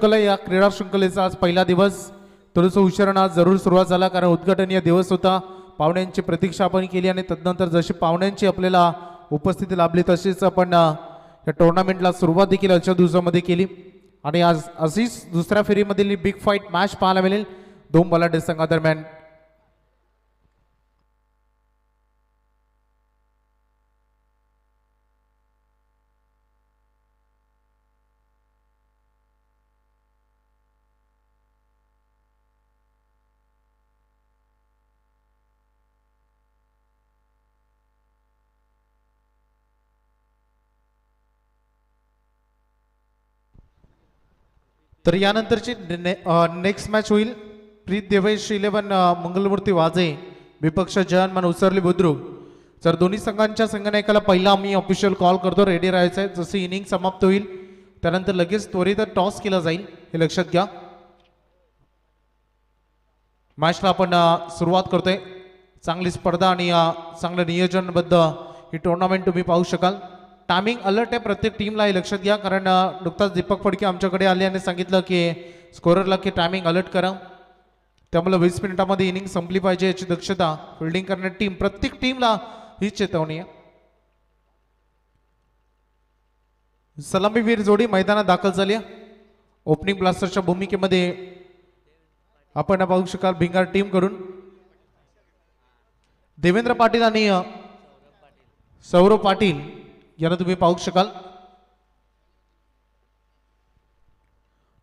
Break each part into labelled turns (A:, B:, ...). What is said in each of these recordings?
A: या क्रीडा शृंखलेचा आज पहिला दिवस थोडंसं उशिरानं आज जरूर सुरुवात झाला, कारण उद्घाटनीय दिवस होता. पाहुण्यांची प्रतीक्षा आपण केली आणि तदनंतर जशी पाहुण्यांची आपल्याला उपस्थिती लाभली तशीच आपण या टुर्नामेंटला सुरुवात देखील आजच्या दिवसामध्ये केली. आणि आज अशीच दुसऱ्या फेरीमधील बिग फाईट मॅच पाहायला मिळेल दोन बलाढ्य संघादरम्यान. तर यानंतरची नेक्स्ट मॅच होईल प्रीत देवेश 11 मंगलमूर्ती वाजे विपक्ष जयनमान उसरली बुद्रुक. जर दोन्ही संघांच्या संघनायकाला पहिला आम्ही ऑफिशियल कॉल करतो, रेडी राहायचं आहे. जसे इनिंग समाप्त होईल त्यानंतर लगेच त्वरित टॉस केला जाईल, हे लक्षात घ्या. मॅचला आपण सुरुवात करतोय. चांगली स्पर्धा आणि चांगलं नियोजनबद्ध ही टुर्नामेंट तुम्ही पाहू शकाल. टायमिंग अलर्ट आहे प्रत्येक टीमला, हे लक्षात घ्या, कारण नुकताच दीपक फडके आमच्याकडे आले आणि सांगितलं की स्कोररला की टायमिंग अलर्ट करा. त्यामुळे 20 मिनिटांमध्ये इनिंग संपली पाहिजे याची दक्षता फिल्डिंग करणारी टीम, प्रत्येक टीमला ही चेतावणी आहे. सलामीवीर जोडी मैदानात दाखल झाली. ओपनिंग ब्लास्टरच्या भूमिकेमध्ये आपण पाहू शकाल भिंगार टीम कडून देवेंद्र पाटील आणि सौरव पाटील यांना तुम्ही पाहू शकाल.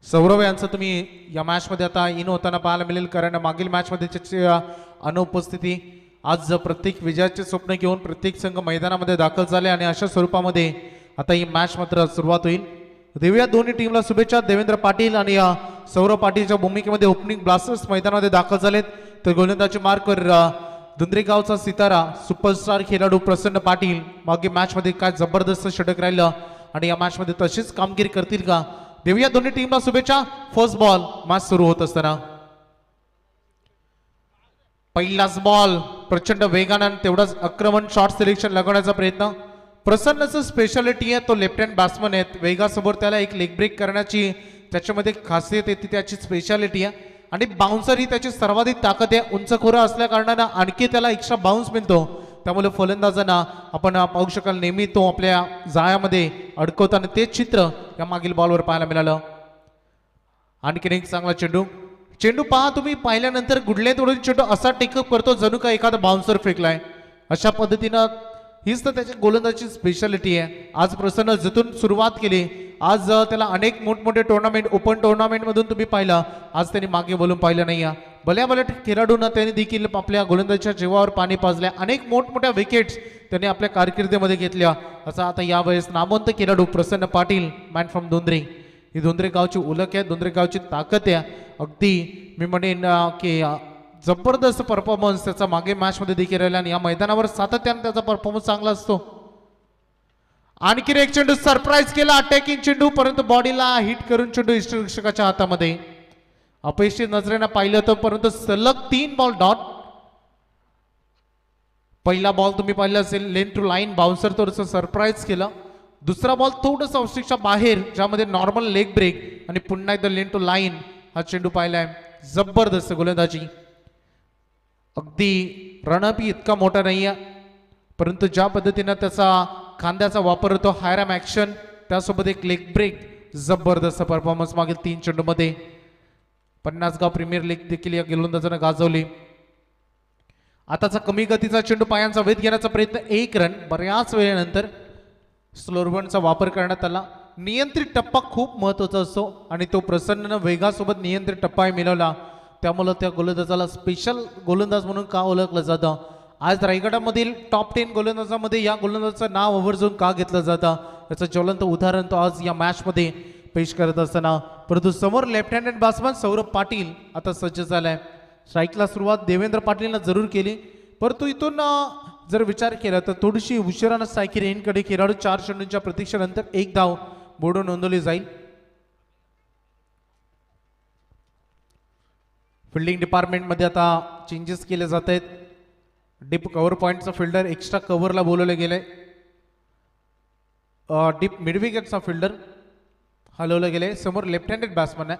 A: सौरव यांचं तुम्ही या मॅच मध्ये आता इन होताना पाहायला मिळेल, कारण मागील मॅच मध्ये त्याची अनुपस्थिती. आज प्रत्येक विजयाचे स्वप्न घेऊन प्रत्येक संघ मैदानामध्ये दाखल झाले आणि अशा स्वरूपामध्ये आता ही मॅच मात्र सुरुवात होईल. देऊया दोन्ही टीमला शुभेच्छा. देवेंद्र पाटील आणि सौरव पाटीलच्या भूमिकेमध्ये ओपनिंग ब्लास्टर्स मैदानामध्ये दाखल झालेत. तर गोलंदाजी मार्कवर धुंद्रेगावचा सितारा सुपरस्टार खेळाडू प्रसन्न पाटील मागे मॅच मध्ये काय जबरदस्त षटक राहिलं आणि या मॅच मध्ये तशीच कामगिरी करतील का. देऊया दोन्ही टीमला शुभेच्छा. फर्स्ट बॉल मॅच सुरू होत असताना पहिलाच बॉल प्रचंड वेगानं तेवढाच आक्रमण शॉर्ट सिलेक्शन लगवण्याचा प्रयत्न. प्रसन्नचं स्पेशालिटी आहे, तो लेफ्ट हँड बॅट्समन आहेत. वेगासमोर त्याला एक लेग ब्रेक करण्याची त्याच्यामध्ये खासियत येते, त्याची स्पेशालिटी आहे. आणि बाउन्सर ही त्याची सर्वाधिक ताकद आहे. उंच खोरा असल्या कारणानं आणखी त्याला एक्स्ट्रा बाउन्स मिळतो. त्यामुळे फलंदाजांना आपण पाहू शकाल नेहमी तो आपल्या जाळ्यामध्ये अडकवताना तेच चित्र या मागील बॉलवर पाहायला मिळालं. आणखीन एक चांगला चेंडू. चेंडू पहा तुम्ही पाहिल्यानंतर गुडले तोडून चेंडू असा टेकअप करतो जणू का एखादा बाउन्सर फेकलाय. अशा पद्धतीनं हीच तर त्याच्या गोलंदाजीची स्पेशालिटी आहे. आज प्रसन्न जिथून सुरुवात केली, आज त्याला अनेक मोठमोठे टुर्नामेंट ओपन टुर्नामेंट मधून तुम्ही पाहिलं, आज त्यांनी मागे बोलून पाहिलं नाही. भल्या भल्या खेळाडूंना त्यांनी देखील आपल्या गोलंदाजीच्या जीवावर पाणी पाजल्या. अनेक मोठमोठ्या विकेट्स त्यांनी आपल्या कारकिर्दीमध्ये घेतल्या. असा आता यावेळेस नामवंत खेळाडू प्रसन्न पाटील, मॅन फ्रॉम धुंद्रे. ही धुंद्रे गावची ओळख आहे, धुंद्रे गावची ताकद आहे. अगदी मी म्हणेन की जबरदस्त परफॉर्मन्स त्याचा मागे मॅच मध्ये देखील राहिला आणि या मैदानावर सातत्याने त्याचा परफॉर्मन्स चांगला असतो. आणखी एक चेंडू सरप्राईज केला, अटॅकिंग चेंडू, परंतु बॉडीला हिट करून चेंडू इष्टरक्षकाच्या हातामध्ये. अपयशी नजरेनं पाहिलं होतं, परंतु सलग 3 बॉल डॉट. पहिला बॉल तुम्ही पाहिलं असेल लेन टू लाईन बाउन्सर थोडंसं सरप्राईज केलं. दुसरा बॉल थोडंसं ऑफस्टिकच्या बाहेर ज्यामध्ये नॉर्मल लेग ब्रेक आणि पुन्हा एकदा लेन टू लाईन हा चेंडू पाहिलाय. जबरदस्त गोलंदाजी. अगदी रणबी इतका मोठा नाही आहे, परंतु ज्या पद्धतीनं त्याचा खांद्याचा वापर होतो, हायरॅम ऍक्शन, त्यासोबत एक लेग ब्रेक, जबरदस्त परफॉर्मन्स मागील 3 चेंडूमध्ये. 50 गाव प्रीमियर लीग देखील या गोलंदाजानं गाजवली. आताचा कमी गतीचा चेंडू पायांचा वेध घेण्याचा प्रयत्न, 1 रन. बऱ्याच वेळेनंतर स्लोअरबनचा वापर करण्यात आला. नियंत्रित टप्पा खूप महत्वाचा असतो आणि तो प्रसन्न वेगासोबत नियंत्रित टप्पा मिळवला. त्यामुळे त्या गोलंदाजाला स्पेशल गोलंदाज म्हणून का ओळखलं जातं. आज रायगडामधील टॉप 10 गोलंदाजामध्ये या गोलंदाजाचं नाव आवर्जून का घेतलं जातं, याचं ज्वलंत उदाहरण तो आज या मॅच मध्ये पेश करत असताना. परंतु समोर left handed batsman Saurabh Patil आता सज्ज झालाय. स्ट्राईकला सुरुवात देवेंद्र पाटीलनं जरूर केली, परंतु इथून जर विचार केला तर थोडीशी उशिरानं सायकी रेनकडे खेळाडू 4 चेंडूंच्या प्रतीक्षेनंतर 1 धाव बोर्डून नोंदवली जाईल. फिल्डिंग डिपार्टमेंटमध्ये आता चेंजेस केले जात आहेत. डीप कव्हर पॉईंटचा फिल्डर एक्स्ट्रा कव्हरला बोलवले गेले. डीप मिड विकेटचा फिल्डर हलवलं गेले समोर लेफ्ट हँडेड बॅट्समन आहे.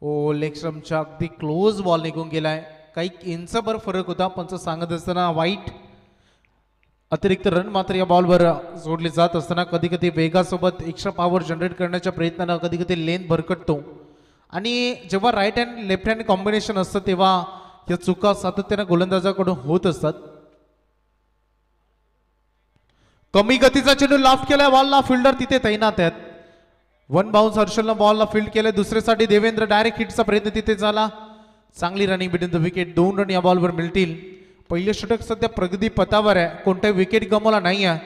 A: ओ लेग स्टम्पच्या अगदी क्लोज बॉल निघून गेलाय. काही इंचभर फरक होता. पंच सांगत असताना वाईट. अतिरिक्त रन मात्र या बॉलवर जोडले जात असताना कधी कधी वेगासोबत एक्स्ट्रा पॉवर जनरेट करण्याच्या प्रयत्नानं कधी कधी लेन भरकटतो आणि जेव्हा right hand left hand combination असतं तेव्हा या चुका सातत्यानं गोलंदाजाकडून होत असतात. कमी गतीचा चेंडू लाफ्ट केलाय बॉलला. फिल्डर तिथे तैनात आहेत. वन बाउन्स हर्षलनं बॉलला फील्ड केलंय. दुसऱ्यासाठी देवेंद्र डायरेक्ट हिटचा प्रयत्न तिथे झाला. चांगली running between the wicket. 2 run या बॉलवर मिळतील. पहिले षटक सध्या प्रगती पथावर आहे. कोणत्याही विकेट गमावला नाही आहे.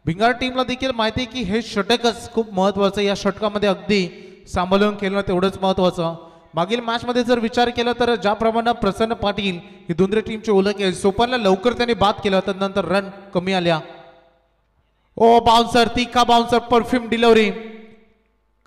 A: भिंगार टीमला देखील माहिती आहे की हे षटकच खूप महत्वाचं. या षटकामध्ये अगदी सांभाळून खेळणं तेवढंच महत्वाचं. मागील मॅच मध्ये जर विचार केला तर ज्याप्रमाणे प्रसन्न पाटील ही दुंद्रे टीमची ओळख आहे. सोपानला लवकर त्यांनी बाद केलं त्यानंतर रन कमी आल्या. ओ बाउन्सर तिखा बाउन्सर परफ्यूम डिलिव्हरी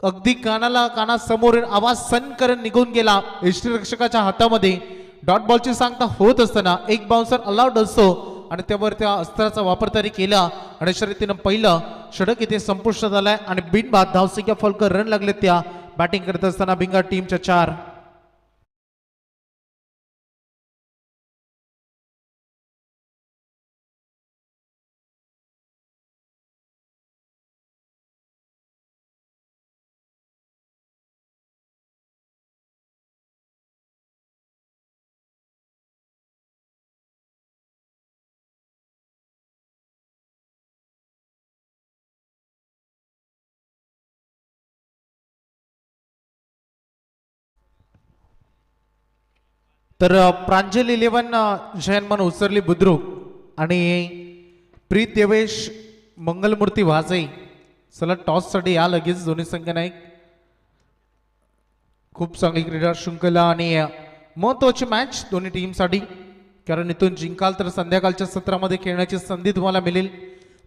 A: अगदी कानासमोर आवाज सन करत निघून गेला. यष्टीरक्षकाच्या हातामध्ये डॉट बॉलची सांगता होत असताना एक बाउन्सर अलाउड असतो आणि त्यावर त्या अस्त्राचा वापर तरी केला आणि शर्यतीनं पहिलं षटक इथे संपुष्टात आलाय आणि बिनबाद धावसंख्या फलकर रन लागले त्या बॅटिंग करत असताना भिंगार टीमच्या 4. तर प्रांजल 11 जयनमन उसरली बुद्रुक आणि प्रीत देवेश मंगलमूर्ती वाजई चला टॉससाठी या लगेच दोन्ही संघ नाईक. खूप चांगली क्रीडा शृंखला आणि महत्वाची मॅच दोन्ही टीमसाठी कारण इथून जिंकाल तर संध्याकाळच्या सत्रामध्ये खेळण्याची संधी तुम्हाला मिळेल.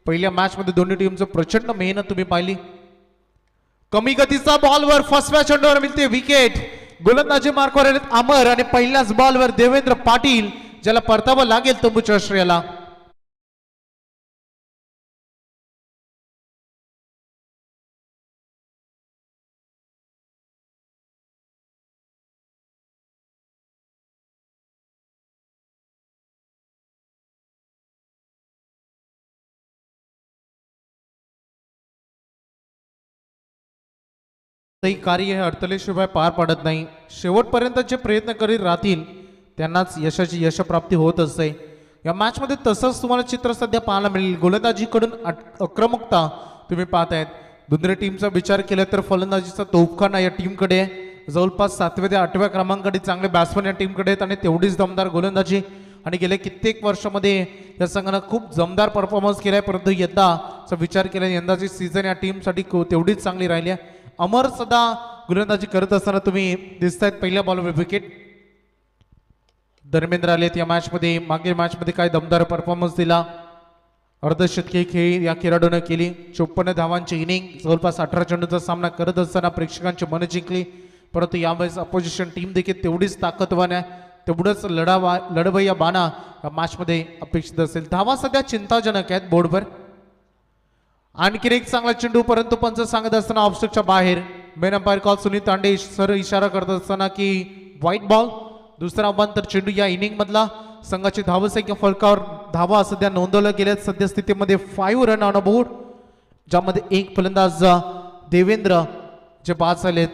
A: पहिल्या मॅच मध्ये दोन्ही टीमचं प्रचंड मेहनत तुम्ही पाहिली. कमी गतीचा बॉलवर फसव्या चेंडूवर मिळते विकेट. गोलंदाजी मार्कवर आहेत अमर आणि पहिल्याच बॉलवर देवेंद्र पाटील ज्याला परतावं लागेल तंबूच्या आश्रयाला. कार्य हे अडथळेशिवाय पार पडत नाही. शेवटपर्यंत जे प्रयत्न करीत राहतील त्यांनाच यशाची यशप्राप्ती होत असते. या मॅच मध्ये तसंच तुम्हाला चित्र सध्या पाहायला मिळेल. गोलंदाजीकडून आक्रमकता तुम्ही पाहतायत. दुसऱ्या टीमचा विचार केला तर फलंदाजीचा तोफखाना या टीमकडे जवळपास 7व्या ते 8व्या क्रमांकाकडे चांगले बॅट्समन या टीमकडे आहेत आणि तेवढीच दमदार गोलंदाजी आणि गेल्या कित्येक वर्षामध्ये या संघानं खूप जमदार परफॉर्मन्स केलाय. परंतु यंदाचा विचार केला यंदाची सीझन या टीमसाठी तेवढीच चांगली राहिली आहे. अमर सदा गोलंदाजी करत असताना तुम्ही दिसतायत. पहिल्या बॉलवर विकेट. धर्मेंद्र आलेत या मॅच मध्ये. मागील मॅच मध्ये काय दमदार परफॉर्मन्स दिला. अर्धशतकी खेळी या खेळाडूने केली. 54 धावांची इनिंग जवळपास 18 चेंडूचा सामना करत असताना प्रेक्षकांची मनं जिंकली. परंतु यावेळेस अपोजिशन टीम देखील तेवढीच ताकदवान आहे. तेवढंच लढवय्या बाणा या मॅच मध्ये अपेक्षित असेल. धावा सध्या चिंताजनक आहेत बोर्डवर. आणखीन एक चांगला चेंडू परंतु पंच सांगत असताना ऑफस्टच्या बाहेर. Main umpire call Sunil Tande sir इशारा करत असताना की व्हाईट बॉल. दुसरा अवांतर चेंडू या इनिंग मधला. संघाची धावसंख्या फलकावर धावा सध्या नोंदवल्या गेल्यात. सध्या स्थितीमध्ये 5 रन ऑन बोर्ड ज्यामध्ये एक फलंदाज देवेंद्र जे बाद झालेत.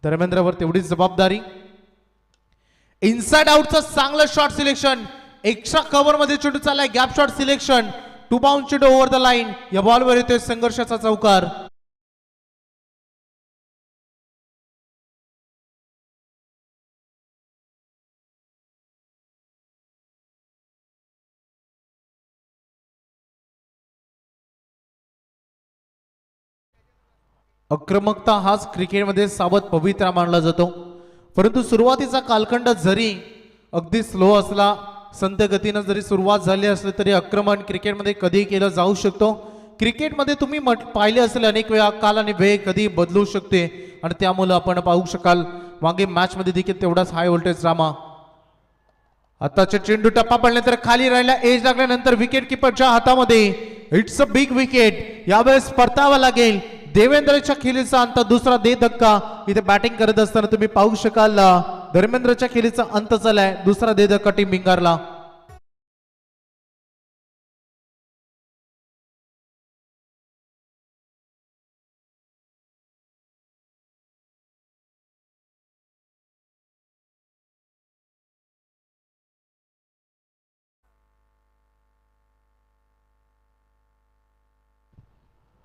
A: धर्मेंद्रवर तेवढीच जबाबदारी. इनसाइड आउटचं चांगलं शॉट सिलेक्शन. एक्स्ट्रा कव्हर मध्ये चेंडू चाललाय. Gap shot selection. 2 बाउंड चेंडू ओव्हर द लाईन. या बॉलवर येतोय संघर्षाचा चौकार. आक्रमकता हाच क्रिकेटमध्ये सावध पवित्रा मानला जातो. परंतु सुरुवातीचा कालखंड जरी अगदी स्लो असला संत गतीनं जरी सुरुवात झाली असली तरी आक्रमण क्रिकेटमध्ये कधी केलं जाऊ शकतो. क्रिकेटमध्ये तुम्ही पाहिले असेल अनेक वेळा काल आणि वेळ कधी बदलू शकते आणि त्यामुळे आपण पाहू शकाल मागे मॅच मध्ये देखील तेवढाच हाय व्होल्टेज ड्रामा. आताचे चेंडू टप्पा पडल्यानंतर खाली राहिला. एज लागल्यानंतर विकेट किपरच्या हातामध्ये. It's a big wicket. यावेळेस परतावा लागेल. देवेंद्रच्या खेळीचा अंत दुसरा दे धक्का इथे बॅटिंग करत असताना तुम्ही पाहू शकाल धर्मेंद्रच्या खेळीचा अंत झालाय दुसरा दे धक्का टीम भिंगारला.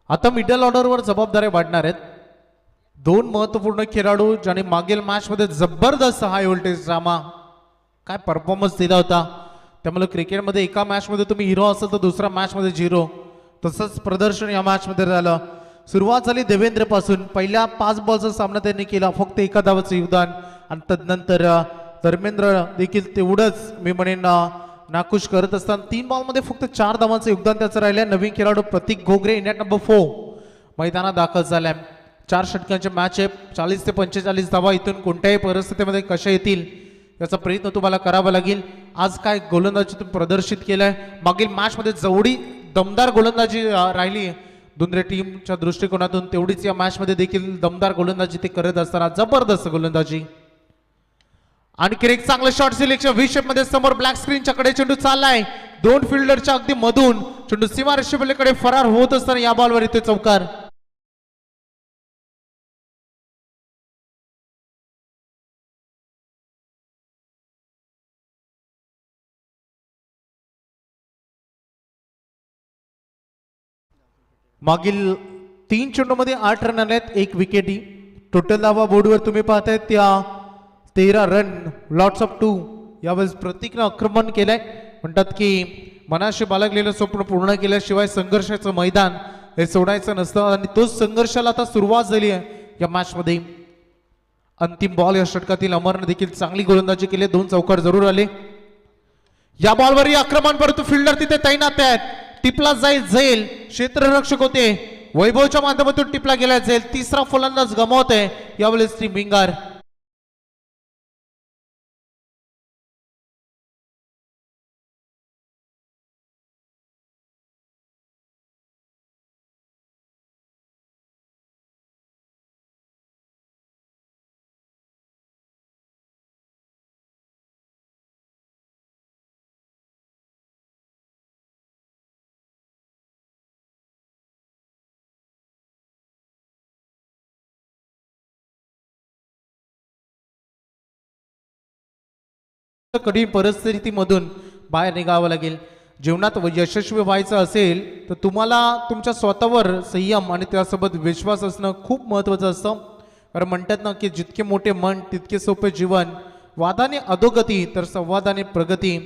A: आता मिडल ऑर्डरवर जबाबदारी वाढणार आहेत दोन महत्वपूर्ण खेळाडू ज्यांनी मागील मॅच मध्ये जबरदस्त हाय व्होल्टेज ड्रामा काय परफॉर्मन्स दिला होता. त्यामुळे क्रिकेटमध्ये एका मॅच मध्ये तुम्ही हिरो असाल तर दुसऱ्या मॅच मध्ये झिरो तसंच प्रदर्शन या मॅच मध्ये झालं. सुरुवात झाली देवेंद्र पासून पहिल्या 5 बॉलचा सामना त्यांनी केला फक्त एका धावाचं योगदान आणि तदनंतर धर्मेंद्र देखील तेवढंच मी म्हणेन नाखुश करत असताना 3 बॉलमध्ये फक्त 4 धावांचं योगदान त्याचं राहिलं. नवीन खेळाडू प्रतीक घोगरे इंडिया नंबर 4 मैदानात दाखल झालाय. 4 षटकांचे मॅच आहे 40 ते 45 धावा इथून कोणत्याही परिस्थितीमध्ये कशा येतील याचा प्रयत्न तुम्हाला करावा लागेल. आज काय गोलंदाजीतून प्रदर्शित केलंय मागील मॅच मध्ये जेवढी दमदार गोलंदाजी राहिली दुसऱ्या टीमच्या दृष्टिकोनातून तेवढीच या मॅच मध्ये देखील दमदार गोलंदाजी ते करत असताना जबरदस्त गोलंदाजी. आणखी एक चांगलं शॉट सिलेक्शन व्ही शेप मध्ये समोर ब्लॅक स्क्रीनच्या कडे चेंडू चाललाय 2 फिल्डरच्या अगदी मधून चेंडू सीमारेषेकडे फरार होत असताना या बॉलवर इथे चौकार. मागील 3 चेंडूमध्ये 8 रन आलेत 1 विकेटी. टोटल धावा बोर्डवर तुम्ही पाहताय त्या 13 रन लॉट्स ऑफ 2. यावेळेस प्रतीकनं आक्रमण केलंय म्हणतात की मनाशी बाळगलेलं स्वप्न पूर्ण केल्याशिवाय संघर्षाचं मैदान हे सोडायचं नसतं आणि तोच संघर्षाला आता सुरुवात झाली आहे या मॅच मध्ये. अंतिम बॉल या षटकातील अमरने देखील चांगली गोलंदाजी केली 2 चौकार जरूर आले. या बॉलवरही आक्रमण परंतु फिल्डर तिथे तैनात आहेत. टिपला जाईल क्षेत्ररक्षक होते वैभवच्या माध्यमातून टिपला गेला जाईल. तिसरा फलंदाज गमावत आहे यावेळेस टीम भिंगार. कठीण परिस्थितीमधून बाहेर निघावं लागेल. जीवनात यशस्वी व्हायचं असेल तर तुम्हाला तुमच्या स्वतःवर संयम आणि त्यासोबत विश्वास असणं खूप महत्त्वाचं असतं. कारण म्हणतात ना की जितके मोठे मन तितके सोपे जीवन. वादाने अधोगती तर संवादाने प्रगती.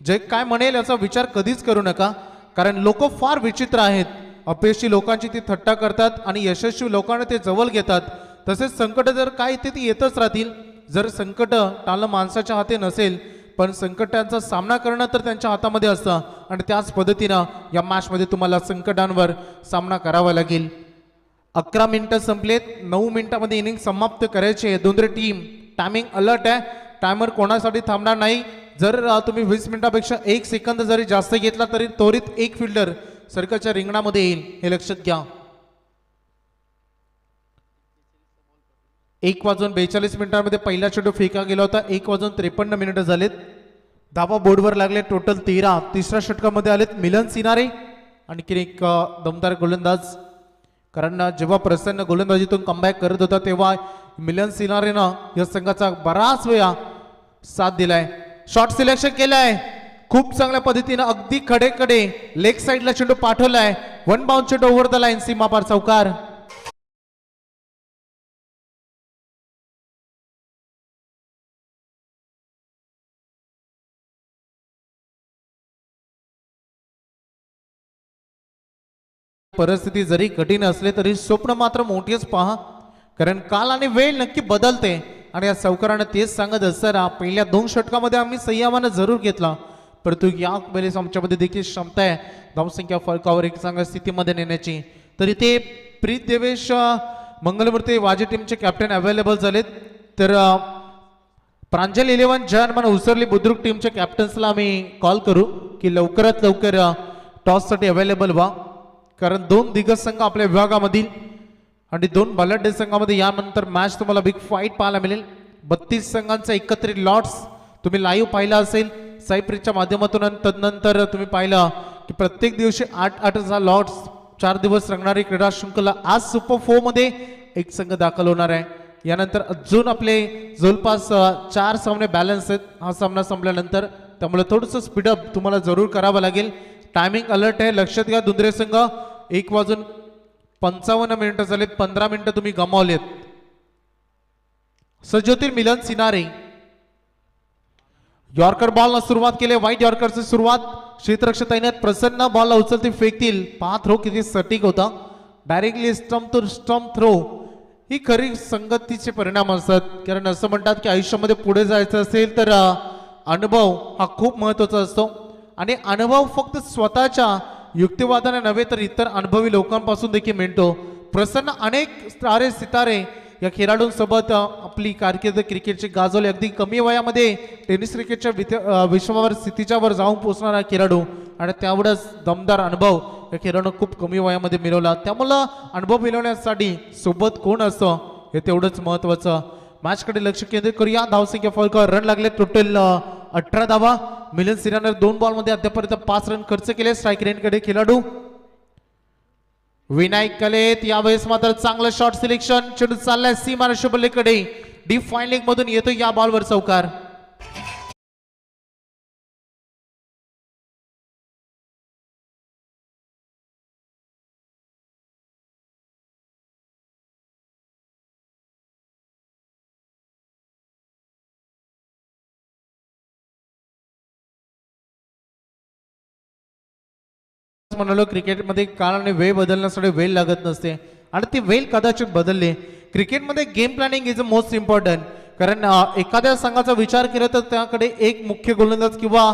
A: जे काय म्हणेल याचा विचार कधीच करू नका कारण लोक फार विचित्र आहेत. अपयशी लोकांची ती थट्टा करतात आणि यशस्वी लोकांना ते जवळ घेतात. तसेच संकट जर काय ते येतच राहतील. जर संकट टाळणं माणसाच्या हाती नसेल पण संकटांचा सामना करणं तर त्यांच्या हातामध्ये असतं आणि त्याच पद्धतीनं या मॅचमध्ये तुम्हाला संकटांवर सामना करावा लागेल. 11 मिनिटं संपलेत 9 मिनिटांमध्ये इनिंग समाप्त करायचे. दोन्ही टीम टायमिंग अलर्ट आहे. टायमर कोणासाठी थांबणार नाही. जर तुम्ही 20 मिनिटापेक्षा 1 सेकंद जरी जास्त घेतला तरी त्वरित 1 फिल्डर सर्कलच्या रिंगणामध्ये येईल हे लक्षात घ्या. 1:42 मिनिटांमध्ये पहिला चेंडू फेका गेला होता. 1:53 मिनिटं झालेत. धावा बोर्डवर लागले टोटल 13. तिसऱ्या षटकामध्ये आलेत मिलन सिनारे आणखी एक दमदार गोलंदाज. कारण जेव्हा प्रसन्न गोलंदाजीतून कमबॅक करत होता तेव्हा मिलन सिनारेनं या संघाचा बराच वेळा साथ दिलाय. शॉट सिलेक्शन केलंय खूप चांगल्या पद्धतीनं अगदी खडे लेग साइडला चेंडू पाठवलाय. 1 बाउंड चेंडू ओव्हर द लाईन सीमापार चौकार. परिस्थिती जरी कठीण असले तरी स्वप्न मात्र मोठेच पहा कारण काल आणि वेळ नक्की बदलते आणि या चौकारानं तेच सांगत असताना पहिल्या 2 षटकामध्ये आम्ही संयमानं जरूर घेतला परंतु या वेळेस आमच्यामध्ये देखील क्षमता आहे धावसंख्या फरकावर एक चांगल्या स्थितीमध्ये नेण्याची. तरी ते प्रीत देवेश मंगलमूर्ती वाजी टीमचे कॅप्टन अवेलेबल झालेत. तर प्रांजल 11 जयमान उसरली बुद्रुक टीमच्या कॅप्टन्सला आम्ही कॉल करू की लवकरात लवकर टॉससाठी अवेलेबल व्हा कारण 2 दिग्गज संघ आपल्या विभागामधील आणि दोन बलाढ्य संघामध्ये यानंतर मॅच तुम्हाला बिग फाईट पाहायला मिळेल. 32 संघांचा एकत्रित लॉट्स तुम्ही लाईव्ह पाहिला असेल साईप्रीच्या माध्यमातून. आणि तदनंतर तुम्ही पाहिलं की प्रत्येक दिवशी 8-8 लॉट्स 4 दिवस रंगणारी क्रीडा शृंखला आज सुपर 4 मध्ये एक संघ दाखल होणार आहे. यानंतर अजून आपले जवळपास 4 सामने बॅलन्स आहेत हा सामना संपल्यानंतर. त्यामुळे थोडंसं स्पीडअप तुम्हाला जरूर करावं लागेल. टायमिंग अलर्ट आहे, लक्षात घ्या. दुंद्रे संघ 1:55 झालेत, 15 मिनिटं तुम्ही गमावलेत. सज्जोतील मिलन सिनारे यॉर्कर बॉलला सुरुवात केली. व्हाईट यॉर्करची सुरुवात. क्षेत्ररक्षक तैनात प्रसन्न बॉलला उचलते फेकतील. पहा थ्रो किती सटीक होता. Directly stump to stump throw. ही खरी संगतीचे परिणाम असतात. कारण असं म्हणतात की आयुष्यामध्ये पुढे जायचं असेल तर अनुभव हा खूप महत्वाचा असतो. आणि अनुभव फक्त स्वतःच्या युक्तिवादाने नव्हे तर इतर अनुभवी लोकांपासून देखील मिळतो. प्रसन्न अनेक तारे सितारे या खेळाडूंसोबत आपली कारकीर्द क्रिकेटची गाजवली. अगदी कमी वयामध्ये टेनिस क्रिकेटच्या विश्वावर स्थितीच्यावर जाऊन पोहोचणारा खेळाडू आणि त्यावरच दमदार अनुभव या खेळाडूनं खूप कमी वयामध्ये मिळवला. त्यामुळं अनुभव मिळवण्यासाठी सोबत कोण असतं हे तेवढंच महत्वाचं. मॅचकडे लक्ष केंद्रित करूया. धावसंख्या फलक रन लागले टोटल 18 धावा. मिलन सिराने 2 बॉलमध्ये अद्यापर्यंत 5 रन खर्च केले. स्ट्राईक रेंजकडे खेळाडू विनायक कलेत. यावेळेस मात्र चांगलं शॉट सिलेक्शन. चेंडू चाललाय सीमा रशबल्लेकडे. डीप फाईन लेग मधून येतो या बॉलवर चौकार. म्हणालो क्रिकेटमध्ये काळ आणि वेळ बदलण्यासाठी वेळ लागत नसते आणि ती वेळ कदाचित बदलली. क्रिकेटमध्ये game planning is a most important. कारण एखाद्या संघाचा विचार केला तर त्याकडे एक मुख्य गोलंदाज किंवा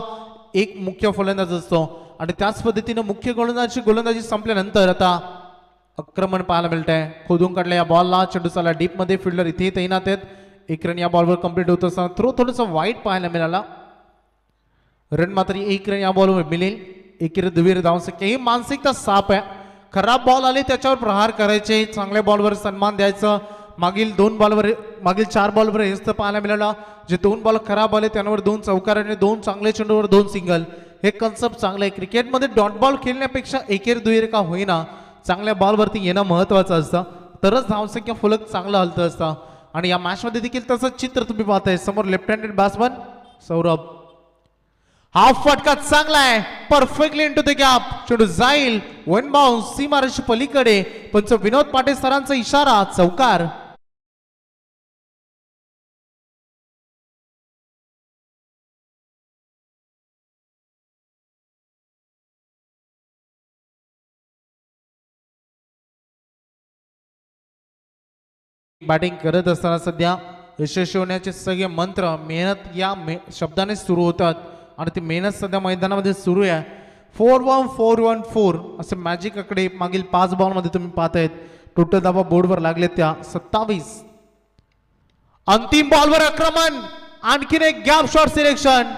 A: एक मुख्य फलंदाज असतो आणि त्याच पद्धतीने मुख्य गोलंदाजी संपल्यानंतर आता आक्रमण पाहायला मिळत आहे. खोदून काढल्या या बॉलला. चेंडू चालला डीप मध्ये. फिल्डर इथे तैनात आहेत. 1 रन या बॉलवर कंप्लीट होत असताना थ्रो थोडासा वाईट पाहायला मिळाला. रन मात्र 1 रन या बॉलवर मिळेल. एकेरी दुहेरी धावसंख्या. ही मानसिकता साफ आहे. खराब बॉल आले त्याच्यावर प्रहार करायचे. चांगल्या बॉलवर सन्मान द्यायचं. मागील 4 बॉलवर हेच तर पाहायला मिळालं. जे 2 बॉल खराब आले त्यांवर 2 चौकार आणि 2 चांगले चेंडूवर 2 सिंगल. हे कन्सेप्ट चांगलं आहे. क्रिकेटमध्ये डॉट बॉल खेळण्यापेक्षा एकेरी दुहेरी का होईना चांगल्या बॉलवरती येणं महत्वाचं असतं. तरच धावसंख्या फलक चांगलं हलतं असतं. आणि या मॅचमध्ये देखील तसंच चित्र तुम्ही पाहताय. समोर लेफ्ट हँडेड बॅट्समन सौरभ. हा फटका चांगला आहे. Perfectly into the gap. चेंडू जाईल वन बाउन्स सीमारेष पलीकडे. पंच विनोद पाटील सरांचा इशारा चौकार. बॅटिंग करत असताना सध्या यशस्वी होण्याचे सगळे मंत्र मेहनत या शब्दाने सुरू होतात आणि ती मेहनत सध्या मैदानामध्ये सुरू आहे. 4-1-4-1-4 असं मॅजिक आकडे मागील 5 बॉलमध्ये तुम्ही पाहतायत. टोटल धावा बोर्डवर लागले त्या 27. अंतिम बॉलवर आक्रमण. आणखीन एक गॅप शॉट सिलेक्शन.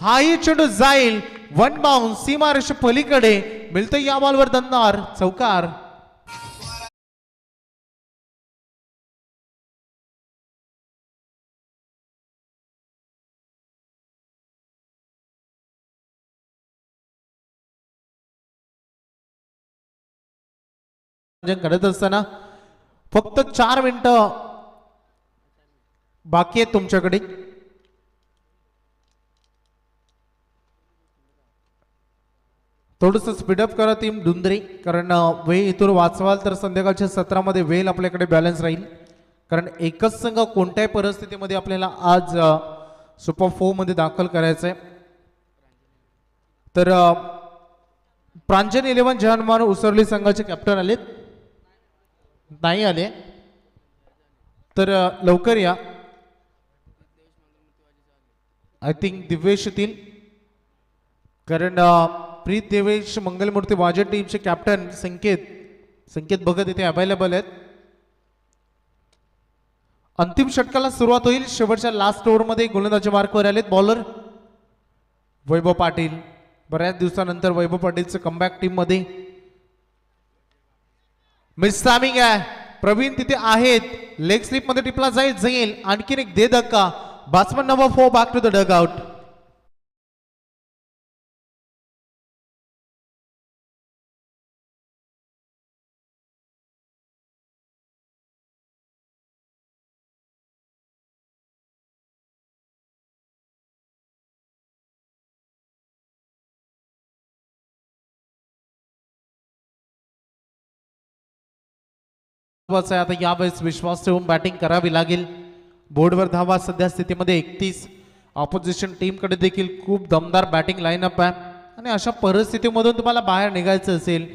A: हाही चेंडू जाईल वन बाउन्स सीमारेष पलीकडे. मिळतं या बॉलवर दमदार चौकार. घडत असताना फक्त 4 मिनिटं बाकी आहेत तुमच्याकडे. थोडंसं स्पीडअप करा टीम धुंद्रे. कारण वेळ इथून वाचवाल तर संध्याकाळच्या सत्रामध्ये वेळ आपल्याकडे बॅलन्स राहील. कारण एकच संघ कोणत्याही परिस्थितीमध्ये आपल्याला आज सुपर 4 मध्ये दाखल करायचं आहे. तर प्रांजन 11 जहानमान उसरली संघाचे कॅप्टन आलेत. नाही आले तर लवकर या. आय थिंक दिव्येश येतील. कारण प्रीत देवेश मंगलमूर्ती वाजे टीमचे कॅप्टन संकेत भगत इथे अवेलेबल आहेत. अंतिम षटकाला सुरुवात होईल. शेवटच्या लास्ट ओव्हरमध्ये गोलंदाजी मार्कवर आलेत बॉलर वैभव पाटील. बऱ्याच दिवसानंतर वैभव पाटीलचं कमबॅक टीम मध्ये. मिस टायमिंग आहे. प्रवीण तिथे आहेत, लेग स्लिप मध्ये टिपला जाईल आणखीन एक दे धक्का. Batsman number 4 back to the dugout. आता यावेळेस विश्वास ठेवून बॅटिंग करावी लागेल. बोर्डवर धावा सध्या स्थितीमध्ये 31. ऑपोजिशन टीमकडे देखील खूप दमदार बॅटिंग लाईनअप आहे आणि अशा परिस्थितीमधून तुम्हाला बाहेर निघायचं असेल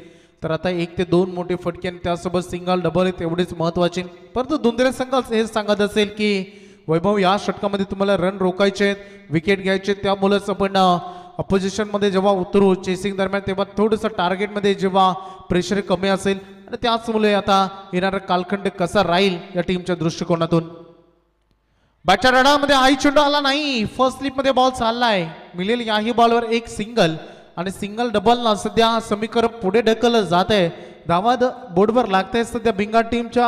A: तर आता 1 ते 2 मोठे फटके आणि त्यासोबत सिंगल डबल तेवढेच महत्वाचे. परंतु दुसरे संघ हेच सांगत असेल की वैभव या षटकामध्ये तुम्हाला रन रोखायचे आहेत, विकेट घ्यायचे, त्यामुळेच आपण अपोजिशनमध्ये जेव्हा उतरू चेसिंग दरम्यान तेव्हा थोडंसं टार्गेटमध्ये जेव्हा प्रेशर कमी असेल आणि त्याचमुळे आता येणारा कालखंड कसा राहील या टीमच्या दृष्टिकोनातून. बॅटच्या रडामध्ये आई चेंडू आला नाही, फर्स्ट स्लिप मध्ये बॉल चाललाय, मिळेल याही बॉलवर एक सिंगल आणि सिंगल डबल ना सध्या समीकरण पुढे ढकललं जात आहे. धावा बोर्डवर लागते सध्या बिंगा टीमच्या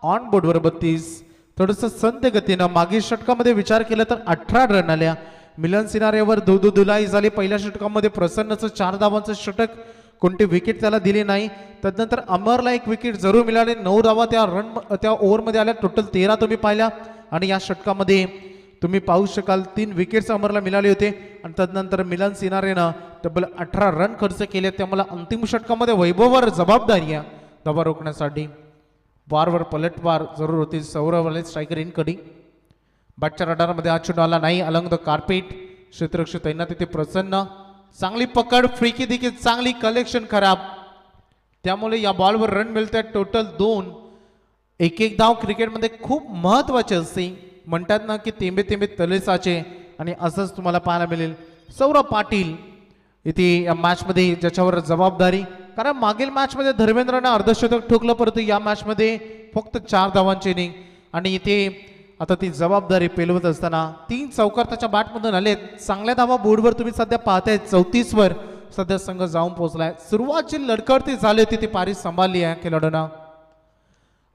A: ऑन बोर्डवर 32. थोडंसं संत गतीनं मागील षटकामध्ये विचार केला तर 18 रन आल्या. मिलन सिनारेवर धुलाई झाली. पहिल्या षटकामध्ये प्रसन्नचं 4 धावांचं षटक, कोणती विकेट त्याला दिली नाही. त्यानंतर अमरला एक विकेट जरूर मिळाली. 9 धावा त्या ओव्हरमध्ये आल्या, टोटल 13 तुम्ही पाहिल्या आणि या षटकामध्ये तुम्ही पाहू शकाल 3 विकेट्स अमरला मिळाले होते आणि त्यानंतर मिलन सिनारेनं तब्बल 18 रन खर्च केले. त्यामुळे अंतिम षटकामध्ये वैभववर जबाबदारी आहे धावा रोखण्यासाठी. वारवर पलटवार जरूर होती. सौरवले स्ट्रायकर इन कडी. बॅटच्या रडारमध्ये हा चेंडू आला नाही. अलंग द कार्पेट, क्षेत्ररक्षक तैनात तिथे प्रसन्न, चांगली पकड, फ्रीकी देखील चांगली, कलेक्शन खराब, त्यामुळे या बॉलवर रन मिळतात टोटल 2. एक धाव क्रिकेटमध्ये खूप महत्वाचे असते. म्हणतात ना की तेंबे तेंबे तले साचे आणि असंच तुम्हाला पाहायला मिळेल. सौरभ पाटील इथे या मॅचमध्ये ज्याच्यावर जबाबदारी, कारण मागील मॅचमध्ये धर्मेंद्रनं अर्धशतक ठोकलं, परंतु या मॅचमध्ये फक्त 4 धावांची इनिंग आणि इथे आता ती जबाबदारी पेलवत असताना 3 चौकार त्याच्या बॅटमधून आलेत. चांगल्या धावा बोर्डवर तुम्ही सध्या पाहताय, 34 वर सध्या संघ जाऊन पोहोचलाय. सुरुवातची लढकडती झाली होती ती पारी सांभाळली आहे खेळाडूंना.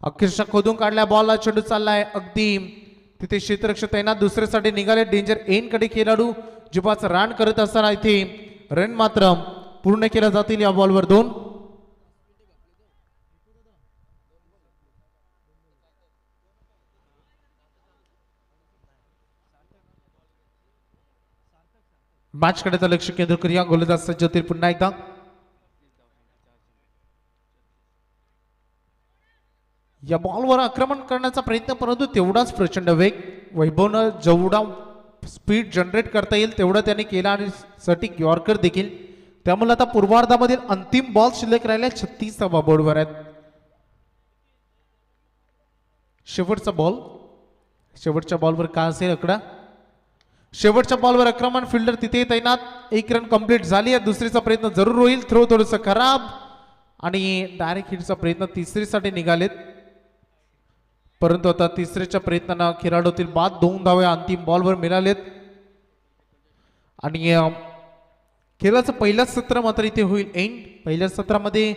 A: अक्षरशः खोदून काढल्या बॉलला चेंडू चाललाय अगदी तिथे क्षेत्ररक्षक तैनात, दुसऱ्यासाठी निघाले डेंजर एन कडे खेळाडू जिपाचं रान करत असताना इथे रन मात्र पूर्ण केल्या जातील या बॉलवर 2. मॅच कडे लक्ष केंद्रित करूया. गोलंदाज सज्ज होतील पुन्हा एकदा. या बॉलवर आक्रमण करण्याचा प्रयत्न, परंतु तेवढाच प्रचंड वेग वैभवनं जेवढा स्पीड जनरेट करता येईल तेवढा त्याने केला आणि सटीक यॉर्कर देखील. त्यामुळे आता पूर्वार्धामधील अंतिम बॉल शिल्लक राहिल्या 36 धावा बोर्डवर आहेत. शेवटचा बॉल, शेवटच्या बॉलवर काय असेल आकडा? शेवटच्या बॉलवर आक्रमण, फिल्डर तिथे तैनात, 1 रन कंप्लीट झाली आहे. दुसरीचा प्रयत्न जरूर होईल, थ्रो थोडंसं खराब आणि डायरेक्ट हिटचा प्रयत्न तिसरीसाठी निघालेत, परंतु आता तिसऱ्याच्या प्रयत्नांना खेळाडूतील बाद 2 धावे अंतिम बॉलवर मिळालेत आणि खेळाचं पहिल्याच सत्र मात्र इथे होईल एंड. पहिल्या सत्रामध्ये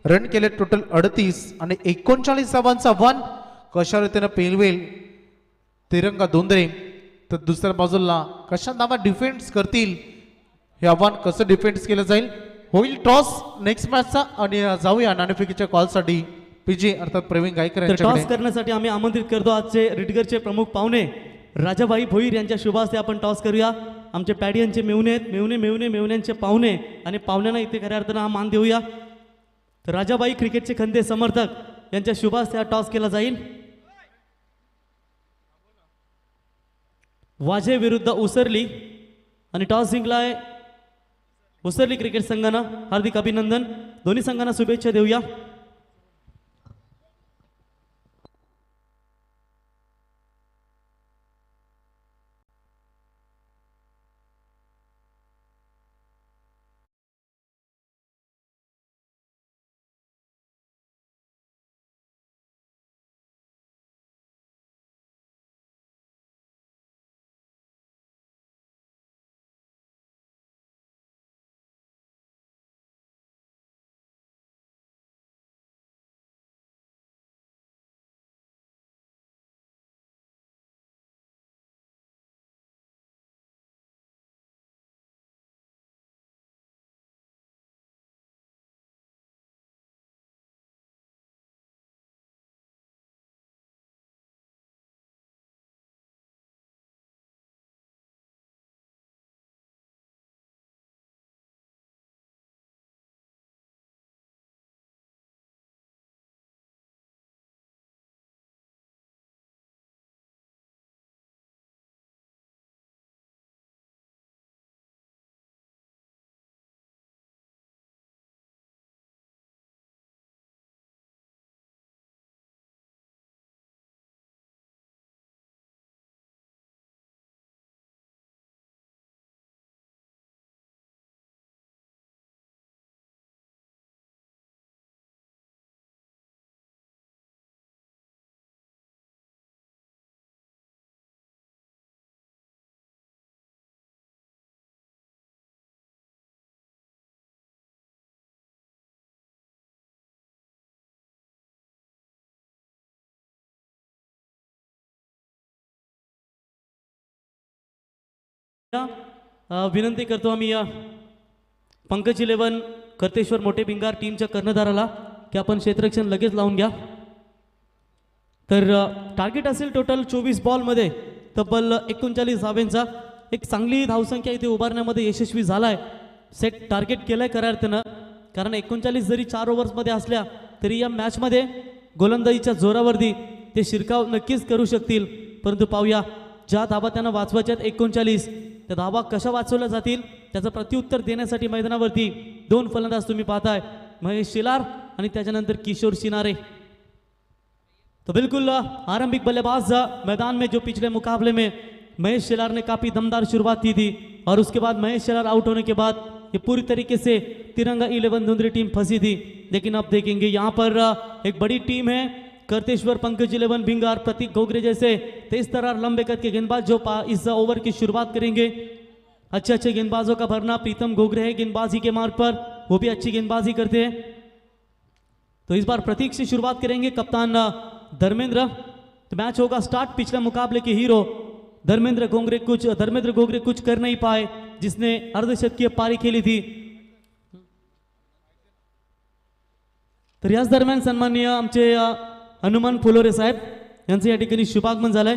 A: रन केले टोटल 38 आणि 39 धावांचा वन कशा रीतीनं पेलवेल तिरंगा दोंदरे, तर दुसऱ्या बाजूला कशा धावा डिफेन्स करतील हे आव्हान कसं डिफेन्स केलं जाईल. होईल टॉस नेक्स्ट मॅचचा आणि जाऊया नाणेफेकीच्या कॉलसाठी. पीजी अर्थात प्रवीण गायकर
B: टॉस करण्यासाठी आम्ही आमंत्रित करतो आजचे रिटगरचे प्रमुख पाहुणे राजाबाई भोईर यांच्या शुभ हस्ते आपण टॉस करूया. आमचे पॅडी यांचे मेवणे आहेत, मेवण्यांचे पाहुणे आणि पाहुण्यांना इथे खऱ्या अर्थानं हा मान देऊया. तर राजाबाई क्रिकेटचे खंदे समर्थक यांच्या शुभ हस्ते हा टॉस केला जाईल. वाजे विरुद्ध उसरली आणि टॉस जिंकलाय उसरली क्रिकेट संघानं. हार्दिक अभिनंदन. दोन्ही संघांना शुभेच्छा देऊया. विनंती करतो आम्ही पंकज 11 कर्तेश्वर मोठे भिंगार टीमच्या कर्णधाराला की आपण क्षेत्ररक्षण लगेच लावून घ्या. तर टार्गेट असेल टोटल 24 बॉलमध्ये तब्बल 39 धावांचा. एक चांगली धावसंख्या इथे उभारण्यामध्ये यशस्वी झालाय. सेट टार्गेट केलंय खऱ्या अर्थानं, कारण 39 जरी 4 ओव्हर्समध्ये असल्या तरी या मॅचमध्ये गोलंदाजीच्या जोरावरती ते शिरकाव नक्कीच करू शकतील. परंतु पाहूया ज्या धावा त्यांना वाचवायच्यात 39 त्या धावा कशा वाचवल्या जातील त्याचं प्रत्युत्तर देण्यासाठी मैदानावरती 2 फलंदाज तुम्ही पाहताय, महेश शेलार आणि त्याच्यानंतर किशोर सिनारे. तो बिल्कुल आरंभिक बल्लेबाज मैदान में जो पिछले मुकाबले में महेश शेलार ने काफ़ी दमदार शुरुआत की थी और उसके बाद महेश शेलार आउट होने के बाद ये पूरी तरीके से तिरंगा 11 धुंधरी टीम फंसी थी. लेकिन अब देखेंगे यहाँ पर एक बड़ी टीम है कर्तेश्वर पंकज 11 भिंगार प्रतीक घोगरे जैसे तेज तरार लंबे कद के गेंदबाज जो इस ओवर की शुरुआत करेंगे. अच्छे गेंदबाजों का भरना. प्रीतम घोगरे है गेंदबाजी के मार्ग पर, वो भी अच्छी गेंदबाजी करते हैं. तो इस बार प्रतीक से शुरुआत करेंगे कप्तान धर्मेंद्र. तो मैच होगा स्टार्ट. पिछले मुकाबले के हीरो धर्मेंद्र घोगरे कुछ कर नहीं पाए, जिसने अर्धशतकीय पारी खेली थी. तर याच दरम्यान सन्माननीय आमचे हनुमान फुलोरे साहेब यांचं या ठिकाणी शुभागमन झालंय.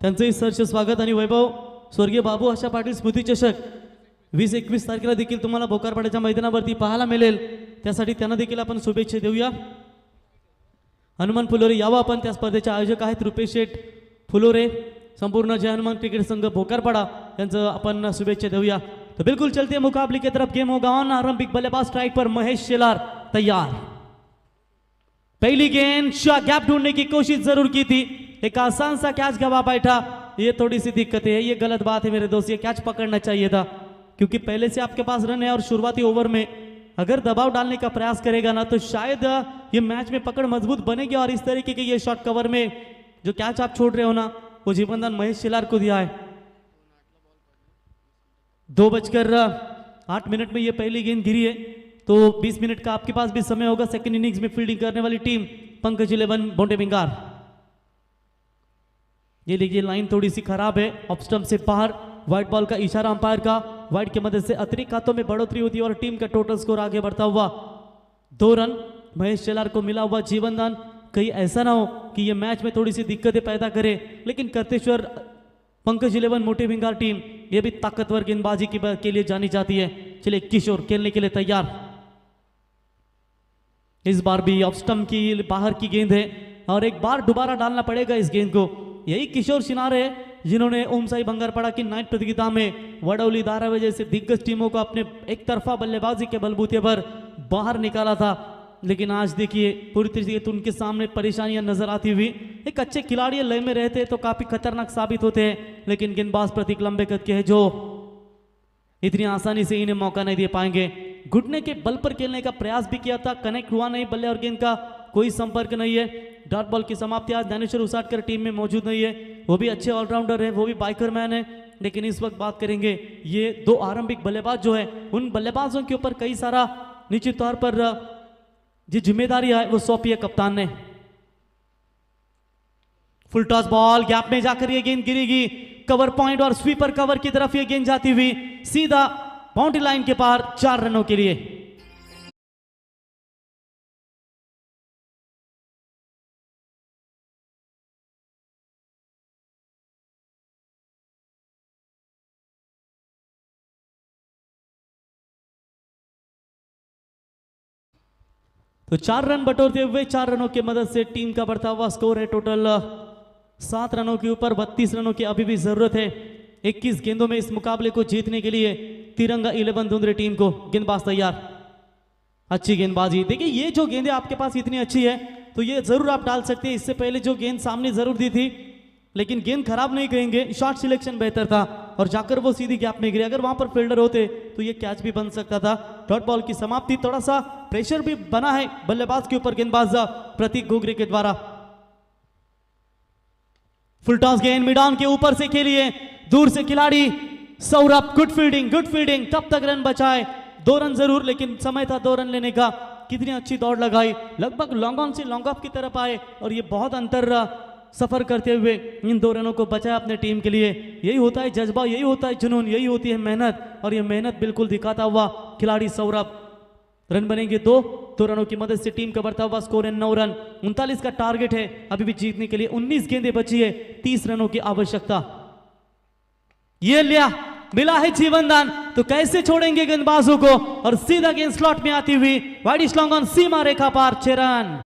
B: त्यांचंही सहर्ष स्वागत आणि वैभव. स्वर्गीय बाबू आशा पाटील स्मृती चषक 20-21 तारखेला देखील तुम्हाला भोकारपाड्याच्या मैदानावरती पाहायला मिळेल, त्यासाठी त्यांना देखील आपण शुभेच्छा देऊया. हनुमान फुलोरे यावं आपण. त्या स्पर्धेचे आयोजक आहेत रुपेश शेठ फुलोरे. संपूर्ण जय हनुमान क्रिकेट संघ भोकारपाड़ा यांचं आपण शुभेच्छा देऊया. तो बिल्कुल चलते हैं मुकाबले की तरफ. गेम होगा ऑन. आरंभिक बल्लेबाज स्ट्राइक पर महेश शेलार तैयार. पहली गेंद गैप ढूंढने की कोशिश जरूर की थी, एक आसान सा कैच गवा बैठा. ये थोड़ी सी दिक्कत है, ये गलत बात है मेरे दोस्त. ये कैच पकड़ना चाहिए था, क्योंकि पहले से आपके पास रन है और शुरुआती ओवर में अगर दबाव डालने का प्रयास करेगा ना तो शायद ये मैच में पकड़ मजबूत बनेगी. और इस तरीके के ये शॉट कवर में जो कैच आप छोड़ रहे हो ना, वो जीवनदान महेश शेलार को दिया है. 2:08 में ये पहली गेंद गिरी है, तो 20 मिनट का आपके पास भी समय होगा. सेकंड इनिंग्स में फील्डिंग करने वाली टीम पंकज 11 मोटे भिंगार. ये देखिए लाइन थोड़ी सी खराब है, ऑफ स्टंप से बाहर. व्हाइट बॉल का इशारा अंपायर का. व्हाइट की मदद से अतिरिक्त हाथों में बढ़ोतरी होती है और टीम का टोटल स्कोर आगे बढ़ता हुआ 2 रन महेश शेलार को मिला हुआ जीवनदान. कहीं ऐसा ना हो कि ये मैच में थोड़ी सी दिक्कतें पैदा करे, लेकिन कर्तेश्वर पंकज 11 मोटे भिंगार टीम ये भी ताकतवर गेंदबाजी के लिए जानी जाती है. चलिए किशोर खेलने के लिए तैयार. इस बार भी ऑफ स्टंप की बाहर की गेंद है और एक बार दोबारा डालना पड़ेगा इस गेंद को. यही किशोर सिनारे जिन्होंने ओम साई बंगारपाड़ा की नाइट प्रतियोगिता में वडौली धारावी जैसे दिग्गज टीमों को अपने एक तरफा बल्लेबाजी के बलबूते पर बाहर निकाला था. लेकिन आज देखिए पूरी तरीके से उनके सामने परेशानियां नजर आती हुई. एक अच्छे खिलाड़ी लय में रहते तो काफी खतरनाक साबित होते हैं, लेकिन गेंदबाज प्रतीक लंबे कद के हैं जो इतनी आसानी से इन्हें मौका नहीं दे पाएंगे. घुटने के बल पर खेलने का प्रयास भी किया था, कनेक्ट हुआ नहीं. बल्ले और गेंद का कोई संपर्क नहीं है. डॉट बॉल की समाप्ति आज ज्ञानेश्वर उसाटकर टीम में मौजूद नहीं है. वो भी अच्छे ऑलराउंडर है, वो भी बाइकर मैन है. लेकिन इस वक्त बात करेंगे ये 2 आरंभिक बल्लेबाज जो है, उन बल्लेबाजों के ऊपर कई सारा निश्चित तौर पर जी जिम्मेदारी है वो सौंपी है कप्तान ने. फुल टॉस बॉल, गैप में जाकर ये गेंद गिरेगी. कवर पॉइंट और स्वीपर कवर की तरफ ये गेंद जाती हुई सीधा बाउंड्री लाइन के पार 4 रनों के लिए. तो 4 रन बटोरते हुए 4 रनों की मदद से टीम का बढ़ता हुआ स्कोर है टोटल 7 रनों के ऊपर. 32 रनों की अभी भी जरूरत है 21 गेंदों में इस मुकाबले को जीतने के लिए. तिरंगा 11 धुंधरी टीम को गेंदबाज तैयार. अच्छी गेंदबाजी. देखिए ये जो गेंदें आपके पास इतनी अच्छी है तो ये जरूर आप डाल सकते हैं. इससे पहले जो गेंद सामने जरूर दी थी, लेकिन गेंद खराब नहीं कहेंगे, शॉट सिलेक्शन बेहतर था और जाकर वो सीधी गैप में गिरी. अगर वहां पर फील्डर होते तो ये कैच भी बन सकता था. डॉट बॉल की समाप्ति. थोड़ा सा प्रेशर भी बना है बल्लेबाज के ऊपर गेंदबाज प्रतीक घोगरे के द्वारा. फुल टॉस गेंद मिडान के ऊपर से खेलिए, दूर से खिलाड़ी सौरभ. Good fielding. तब तक रन बचाए. 2 रन जरूर, लेकिन समय था 2 रन लेने का. कितनी अच्छी दौड़ लगाई, लगभग लॉन्ग ऑन से लॉन्ग ऑफ की तरफ आए और ये बहुत अंतर सफर करते हुए इन 2 रनों को बचाया अपने टीम के लिए। यही होता है जज्बा, यही होता है जुनून, यही होती है मेहनत, और ये मेहनत बिल्कुल दिखाता हुआ खिलाड़ी सौरभ। रन बनेंगे 2 रनों की मदद से टीम का बढ़ता हुआ स्कोर है 9 रन। 39 का टारगेट है अभी भी जीतने के लिए। 19 गेंदें बची है, 30 रनों की आवश्यकता। ये लिया, मिला है जीवन दान, तो कैसे छोड़ेंगे गेंदबाजों को, और सीधा गेंद स्लॉट में आती हुई वाइड स्लॉन्ग ऑन, सीमा रेखा पार, 6 रन।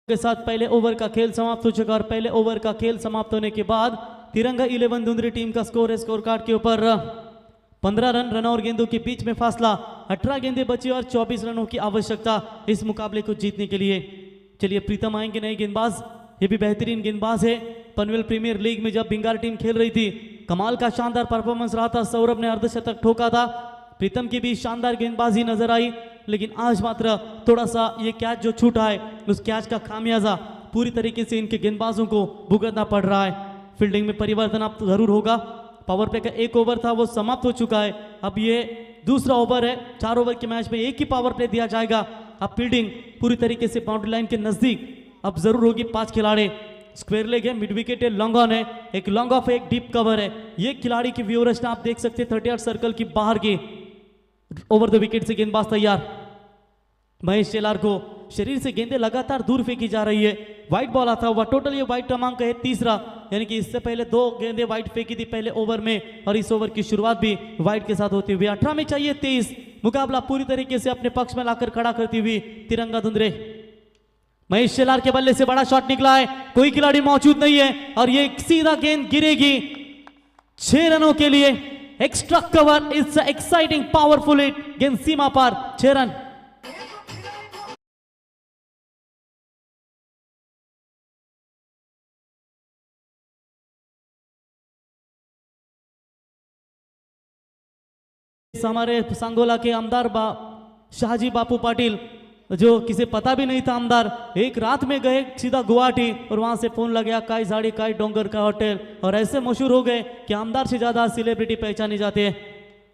B: के साथ पहले ओवर का खेल समाप्त हो चुका, और पहले ओवर का खेल समाप्त होने के बाद तिरंगा 11 धुंधरी टीम का स्कोर है स्कोर कार्ड के ऊपर 15 रन और गेंदों के बीच में फासला। 18 गेंदें बची और 24 रनों की आवश्यकता इस मुकाबले को जीतने के लिए। चलिए प्रीतम आएंगे नए गेंदबाज, ये भी बेहतरीन गेंदबाज है। पनवेल प्रीमियर लीग में जब बंगाल टीम खेल रही थी, कमाल का शानदार परफॉर्मेंस रहा था। सौरभ ने अर्धशतक ठोका था, प्रीतम की भी शानदार गेंदबाजी नजर आई, लेकिन आज मात्र थोड़ा सा ये कैच जो छूटा है, उस कैच का खामियाजा पूरी तरीके से इनके गेंदबाजों को भुगतना पड़ रहा है। फील्डिंग में परिवर्तन अब जरूर होगा। पावर प्ले का 1 ओवर था, वो समाप्त हो चुका है। अब ये दूसरा ओवर है, 4 ओवर के मैच में 1 ही पावर प्ले दिया जाएगा। अब फील्डिंग पूरी तरीके से बाउंड्री लाइन के नजदीक अब जरूर होगी। 5 खिलाड़ी, स्क्वायर लेग है, मिड विकेट है, लॉन्ग ऑन है, एक लॉन्ग ऑफ है, एक डीप कवर है। ये खिलाड़ी की व्यू रचना आप देख सकते हैं 38 सर्कल की बाहर की। ओवर द विकेट से गेंदबाज तैयार। महेश शेलार को शरीर से गेंदें लगातार दूर फेंकी जा रही है। वाइट बॉल आता हुआ, टोटल ये वाइट क्रमांक है 3रा, यानी कि इससे पहले 2 गेंदें वाइट फेंकी थी पहले ओवर में, और इस ओवर की शुरुआत भी वाइट के साथ होती हुई। 18 में चाहिए 23। मुकाबला पूरी तरीके से अपने पक्ष में लाकर खड़ा करती हुई तिरंगा धुंधरे। महेश शेलार के बल्ले से बड़ा शॉट निकला है, कोई खिलाड़ी मौजूद नहीं है, और ये सीधा गेंद गिरेगी 6 रनों के लिए। Extra cover, it's exciting powerful hit, गेंद सीमा पार, 6 रन। हमारे सांगोला के आमदार शाहजी बापू पाटिल, जो किसे पता भी नहीं था आमदार, एक रात में गए सीधा गुवाहाटी, और वहां से फोन लग गया काय झाड़ी काय डोंगर का होटल, और ऐसे मशहूर हो गए कि आमदार से ज्यादा सेलिब्रिटी पहचाने जाते हैं।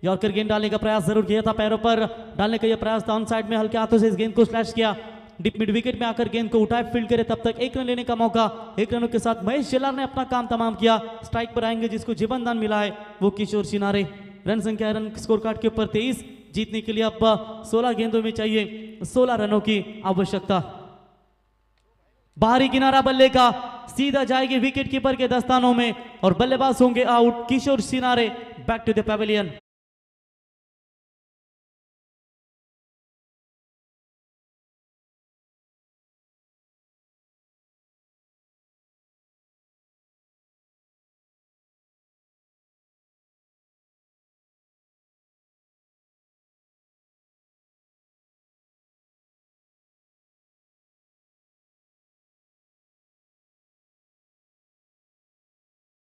B: यॉर्कर गेंद डालने का प्रयास जरूर किया था, पैरों पर डालने का यह प्रयास था, ऑन साइड में हल्के हाथों से इस गेंद को स्लैश किया, डीप मिड विकेट में आकर गेंद को उठाए, फील्ड करे, तब तक 1 रन लेने का मौका। 1 रनों के साथ महेश शेलार ने अपना काम तमाम किया। स्ट्राइक पर आएंगे जिसको जीवन दान मिला है, वो किशोर सिनारे। रन संख्या, रन स्कोर कार्ड के ऊपर 23। जीतने के लिए अब 16 गेंदों में चाहिए 16 रनों की आवश्यकता। बाहरी किनारा बल्ले का, सीधा जाएगी विकेट कीपर के दस्तानों में, और बल्लेबाज होंगे out. Kishore Sinare back to the pavilion.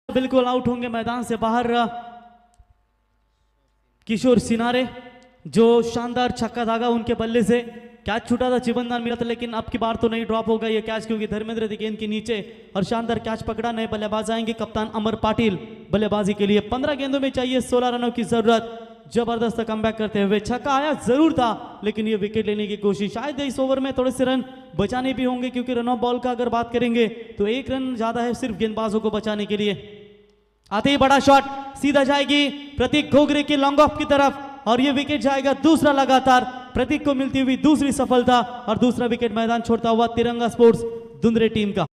B: बिल्कुल आउट होंगे मैदान से बाहर किशोर सिनारे, जो शानदार छक्का धागा उनके बल्ले से। कैच छूटा था, जीवन दान मिला था, लेकिन अब की बार तो नहीं ड्रॉप होगा ये कैच, क्योंकि धर्मेंद्र दी गेंद के नीचे और शानदार कैच पकड़ा। नए बल्लेबाज आएंगे, कप्तान अमर पाटिल बल्लेबाजी के लिए। 15 गेंदों में चाहिए 16 रनों की जरूरत। जबरदस्त कमबैक करते हुए छक्का आया जरूर था, लेकिन ये विकेट लेने की कोशिश। शायद इस ओवर में थोड़े से रन बचाने भी होंगे, क्योंकि रन ऑफ बॉल का अगर बात करेंगे तो 1 रन ज्यादा है सिर्फ गेंदबाजों को बचाने के लिए। आते ही बड़ा शॉट, सीधा जाएगी प्रतीक घोगरे के लॉन्ग ऑफ की तरफ, और ये विकेट जाएगा दूसरा लगातार। प्रतीक को मिलती हुई दूसरी सफलता, और दूसरा विकेट मैदान छोड़ता हुआ तिरंगा स्पोर्ट्स धुंधरे टीम का।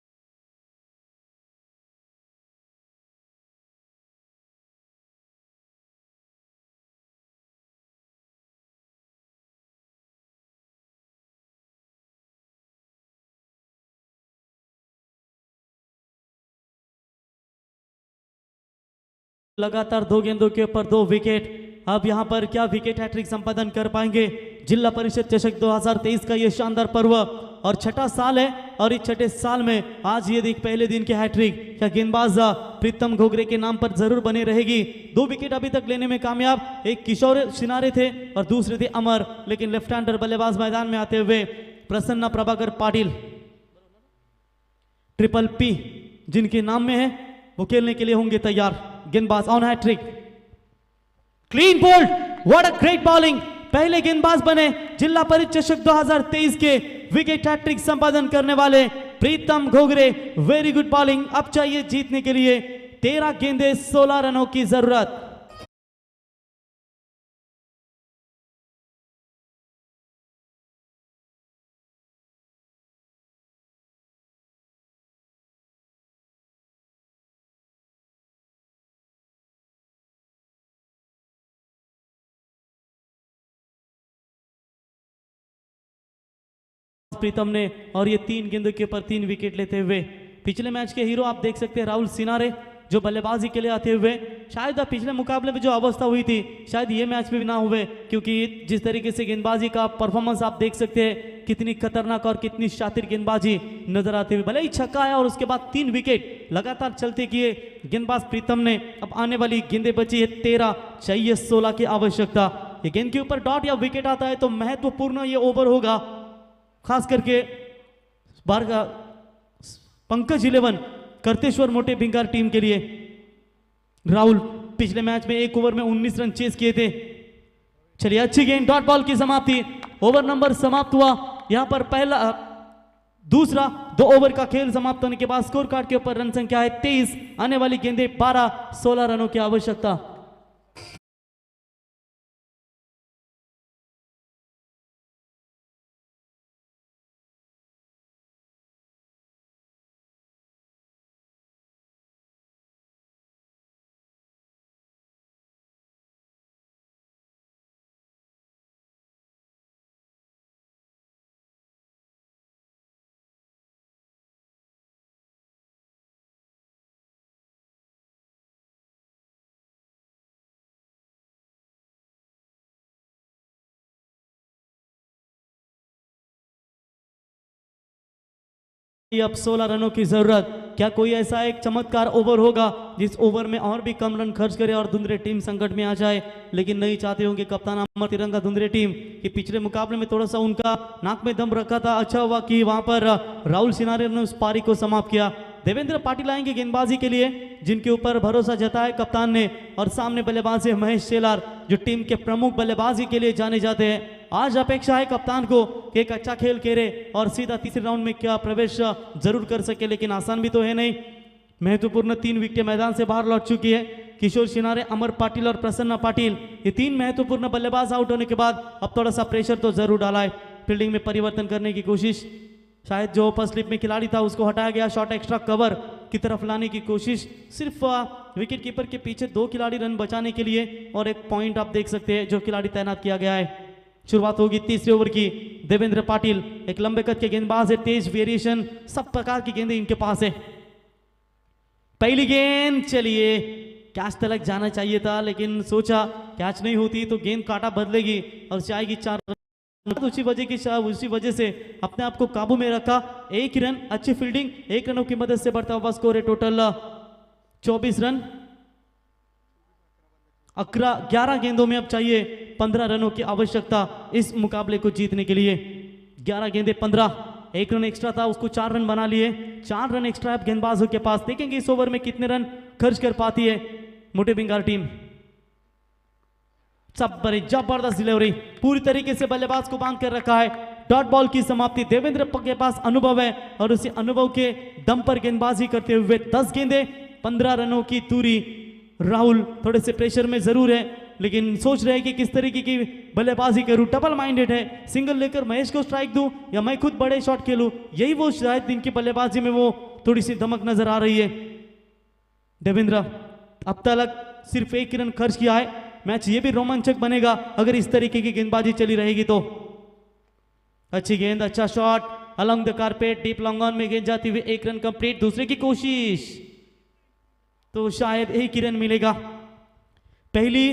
B: लगातार 2 गेंदों के ऊपर 2 विकेट। अब यहां पर क्या विकेट हैट्रिक संपादन कर पाएंगे? जिला परिषद चषक 2023 का ये शानदार पर्व और छठा साल है और इस छठे साल में आज ये देख पहले दिन की हैट्रिक क्या गेंदबाज प्रीतम घोगरे के नाम पर जरूर बनी रहेगी। 2 विकेट अभी तक लेने में कामयाब, एक किशोर सिनारे थे और दूसरे थे अमर, लेकिन लेफ्ट हैंडर बल्लेबाज मैदान में आते हुए प्रसन्ना प्रभाकर पाटिल ट्रिपल पी जिनके नाम में है वो खेलने के लिए होंगे तैयार। गेंदबाज on hattrick, clean bowled, what a great bowling. पहले गेंदबाज बने जिला परिषद चषक 2023 के विकेट हैट्रिक संपादन करने वाले Pritam Ghogare. Very good bowling. अब चाहिए जीतने के लिए 13 गेंदे 16 रनों की जरूरत। प्रीतम ने और ये 3 गेंदों के ऊपर 3 विकेट लेते हुए पिछले मैच के हीरो आप देख सकते हैं राहुल सिनारे जो बल्लेबाजी के लिए आते हुए शायद पिछले मुकाबले में जो अवस्था हुई थी शायद ये मैच में भी ना हुए, क्योंकि जिस तरीके से गेंदबाजी का परफॉर्मेंस आप देख सकते हैं कितनी खतरनाक और कितनी शातिर गेंदबाजी नजर आती हुई। भले ही छक्का आया और उसके बाद 3 विकेट लगातार चलते किए गेंदबाज प्रीतम ने। अब आने वाली गेंदे बची है 13, चाहिए 16 की आवश्यकता। ये गेंद के ऊपर डॉट या विकेट आता है तो महत्वपूर्ण ये ओवर होगा, खास करके बार का पंकज 11 करतेश्वर मोटे भिंगार टीम के लिए। राहुल पिछले मैच में 1 ओवर में 19 रन चेस किए थे। चलिए अच्छी गेंद, डॉट बॉल की समाप्ति, ओवर नंबर समाप्त हुआ। यहां पर पहला दूसरा 2 ओवर का खेल समाप्त होने के बाद स्कोर कार्ड के ऊपर रन संख्या है 23, आने वाली गेंदे 12, 16 रनों की आवश्यकता। अब 16 रनों की जरूरत। क्या कोई ऐसा एक चमत्कार ओवर होगा जिस ओवर में और भी कम रन खर्च करे और धुंधरे टीम संकट में आ जाए? लेकिन नहीं चाहते होंगे कप्तान अमर तिरंगा धुंधरे टीम कि पिछले मुकाबले में थोड़ा सा उनका नाक में दम रखा था। अच्छा हुआ कि वहां पर राहुल सिनारे ने उस पारी को समाप्त किया। देवेंद्र पाटिल आएंगे गेंदबाजी के लिए जिनके ऊपर भरोसा जताया कप्तान ने, और सामने बल्लेबाज है महेश शेलार जो टीम के प्रमुख बल्लेबाजी के लिए जाने जाते हैं। आज अपेक्षा है कप्तान को कि एक अच्छा खेल खेले और सीधा तीसरे राउंड में क्या प्रवेश जरूर कर सके, लेकिन आसान भी तो है नहीं। महत्वपूर्ण 3 विकेटें मैदान से बाहर लौट चुकी है। किशोर सिनारे, अमर पाटिल और प्रसन्ना पाटिल, ये 3 महत्वपूर्ण बल्लेबाज आउट होने के बाद अब थोड़ा सा प्रेशर तो जरूर डाला है। फील्डिंग में परिवर्तन करने की कोशिश, शायद जो ओपर स्लिप में खिलाड़ी था उसको हटाया गया, शॉट एक्स्ट्रा कवर की तरफ लाने की कोशिश, सिर्फ विकेट कीपर के पीछे 2 खिलाड़ी रन बचाने के लिए, और एक पॉइंट आप देख सकते हैं जो खिलाड़ी तैनात किया गया है। शुरुआत होगी तीसरे ओवर की। देवेंद्र पाटिल एक लंबे कद के गेंदबाज है, तेज वेरिएशन, सब प्रकार की गेंदें इनके पास है। पहली गेंद, चलिए कैच तक जाना चाहिए था, लेकिन सोचा कैच नहीं होती तो गेंद काटा बदलेगी और जाएगी 4 रन। उसी वजह से अपने आप को काबू में रखा। 1 रन, अच्छी फील्डिंग, 1 रनों की मदद से बढ़ता हुआ स्कोर है टोटल 24 रन। 11 गेंदों में अब चाहिए 15 रनों की आवश्यकता इस मुकाबले को जीतने के लिए। 11 गेंदे 15, 1 रन एक्स्ट्रा था उसको 4 रन बना लिए। 4 रन एक्स्ट्रा अब गेंदबाजों के पास। देखेंगे इस ओवर में कितने रन खर्च कर पाती है मोटे भिंगार टीम। सब बड़ी जबरदस्त डिलीवरी, पूरी तरीके से बल्लेबाज को बांध कर रखा है। डॉट बॉल की समाप्ति। देवेंद्र के पास अनुभव है और उसी अनुभव के दम पर गेंदबाजी करते हुए 10 गेंदे 15 रनों की दूरी। राहुल थोड़े से प्रेशर में जरूर है, लेकिन सोच रहे हैं कि किस तरीके की बल्लेबाजी करूं। डबल माइंडेड है, सिंगल लेकर महेश को स्ट्राइक दूं या मैं खुद बड़े शॉट खेलूं, यही वो शायद इनकी बल्लेबाजी में वो थोड़ी सी धमक नजर आ रही है। देवेंद्र अब तक सिर्फ 1 रन खर्च किया है। मैच ये भी रोमांचक बनेगा अगर इस तरीके की गेंदबाजी चली रहेगी तो। अच्छी गेंद, अच्छा shot, along the carpet, deep long on में गेंद जाती हुई 1 रन कंप्लीट। दूसरे की कोशिश तो शायद 1 ही रन मिलेगा। पहली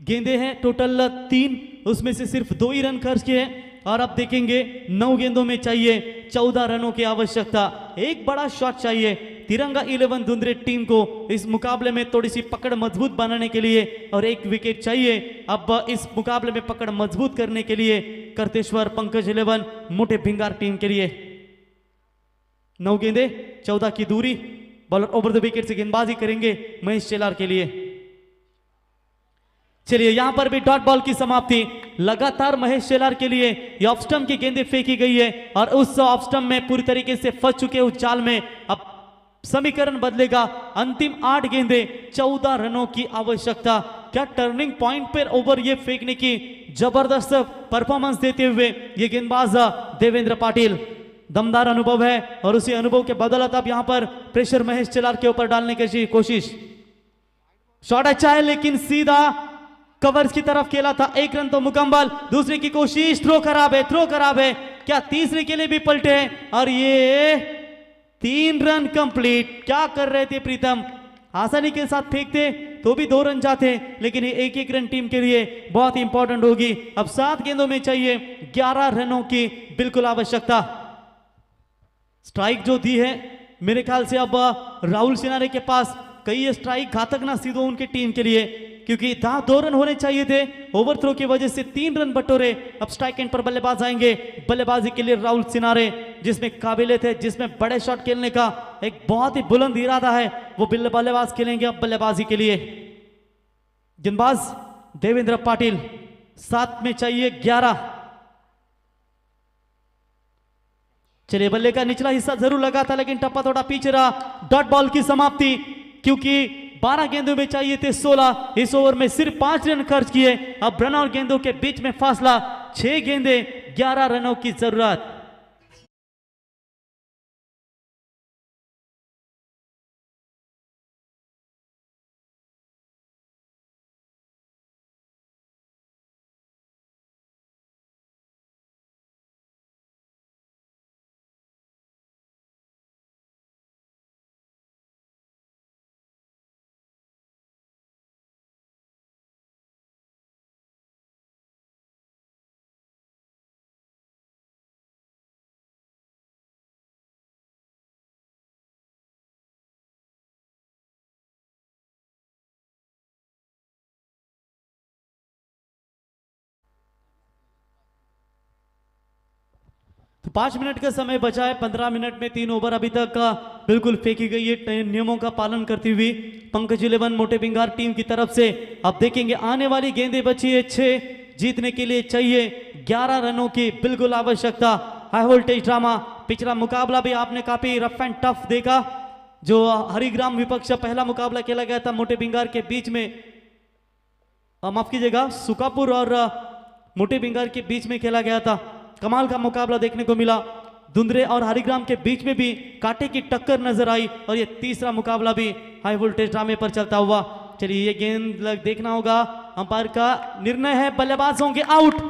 B: गेंदे हैं टोटल 3, उसमें से सिर्फ 2 ही रन खर्च किए और अब देखेंगे 9 गेंदों में चाहिए 14 रनों की आवश्यकता। एक बड़ा शॉट चाहिए तिरंगा 11 धुंधरे टीम को इस मुकाबले में थोड़ी सी पकड़ मजबूत बनाने के लिए, और एक विकेट चाहिए अब इस मुकाबले में पकड़ मजबूत करने के लिए करतेश्वर पंकज 11 मोटे भिंगार टीम के लिए। 9 गेंदे 14 की दूरी, बॉलर ओवर द विकेट से गेंदबाजी करेंगे महेश चेलार के लिए। चलिए यहां पर भी डॉट बॉल की समाप्ति। लगातार महेश शेलार के लिए ये ऑफ स्टंप की गेंदें फेंकी गई है और उस ऑफ स्टंप में पूरी तरीके से फंस चुके उस जाल में अब समीकरण बदलेगा। अंतिम 8 गेंदें 14 रनों की आवश्यकता। क्या टर्निंग पॉइंट पर ओवर ये फेंकने की जबरदस्त परफॉर्मेंस देते हुए ये गेंदबाज देवेंद्र पाटिल, दमदार अनुभव है और उसी अनुभव के बदौलत अब यहां पर प्रेशर महेश चेलार के ऊपर डालने की कोशिश। शॉट अच्छा है लेकिन सीधा कवर्स की तरफ खेला था। 1 रन तो मुकम्मल। दूसरे की कोशिश, थ्रो खराब है, थ्रो खराब है। क्या तीसरे के लिए भी पलटे हैं और ये 3 रन कंप्लीट। क्या कर रहे थे प्रीतम, आसानी के साथ फेंकते तो भी 2 रन जाते, लेकिन ये 1-1 रन टीम के लिए बहुत इंपॉर्टेंट होगी। अब 7 गेंदों में चाहिए 11 रनों की बिल्कुल आवश्यकता। स्ट्राइक जो दी है मेरे ख्याल से अब राहुल सिनारे के पास कई स्ट्राइक घातक ना सीधो उनकी टीम के लिए, क्योंकि 2 रन होने चाहिए थे। ओवर थ्रो की वजह से 3 रन बटोरे। अब स्ट्राइक एंड पर बल्लेबाज आएंगे। बल्लेबाजी के लिए राहुल सिनारे, जिसमें काबिलियत है, जिसमें बड़े शॉट खेलने का एक बहुत ही बुलंद इरादा है, वो बल्लेबाज खेलेंगे अब बल्लेबाजी के लिए। गेंदबाज देवेंद्र पाटिल, 7 में चाहिए 11। चलिए बल्ले का निचला हिस्सा जरूर लगा था लेकिन टप्पा थोड़ा पीछे रहा। डॉट बॉल की समाप्ति, क्योंकि 12 गेंदों में चाहिए थे 16। इस ओवर में सिर्फ 5 रन खर्च किए। अब रन और गेंदों के बीच में फासला 6 गेंदे 11 रनों की जरूरत। तो 5 मिनट का समय बचा है। 15 मिनट में 3 ओवर अभी तक का बिल्कुल फेंकी गई है नियमों का पालन करती हुई पंकज 11 मोटे भिंगार टीम की तरफ से। अब देखेंगे आने वाली गेंदें बची है 6। जीतने के लिए चाहिए 11 रनों की बिल्कुल आवश्यकता। High voltage drama. पिछला मुकाबला भी आपने काफी रफ एंड टफ देखा। जो हरिग्राम विपक्ष पहला मुकाबला खेला गया था मोटे भिंगार के बीच में, माफ कीजिएगा, सुकापुर और मोटे भिंगार के बीच में खेला गया था। कमाल का मुकाबला देखने को मिला। धुंधरे और हरिग्राम के बीच में भी कांटे की टक्कर नजर आई और ये तीसरा मुकाबला भी हाई वोल्टेज ड्रामे पर चलता हुआ। चलिए ये गेंद देखना होगा, अंपायर का निर्णय है, बल्लेबाज होंगे आउट।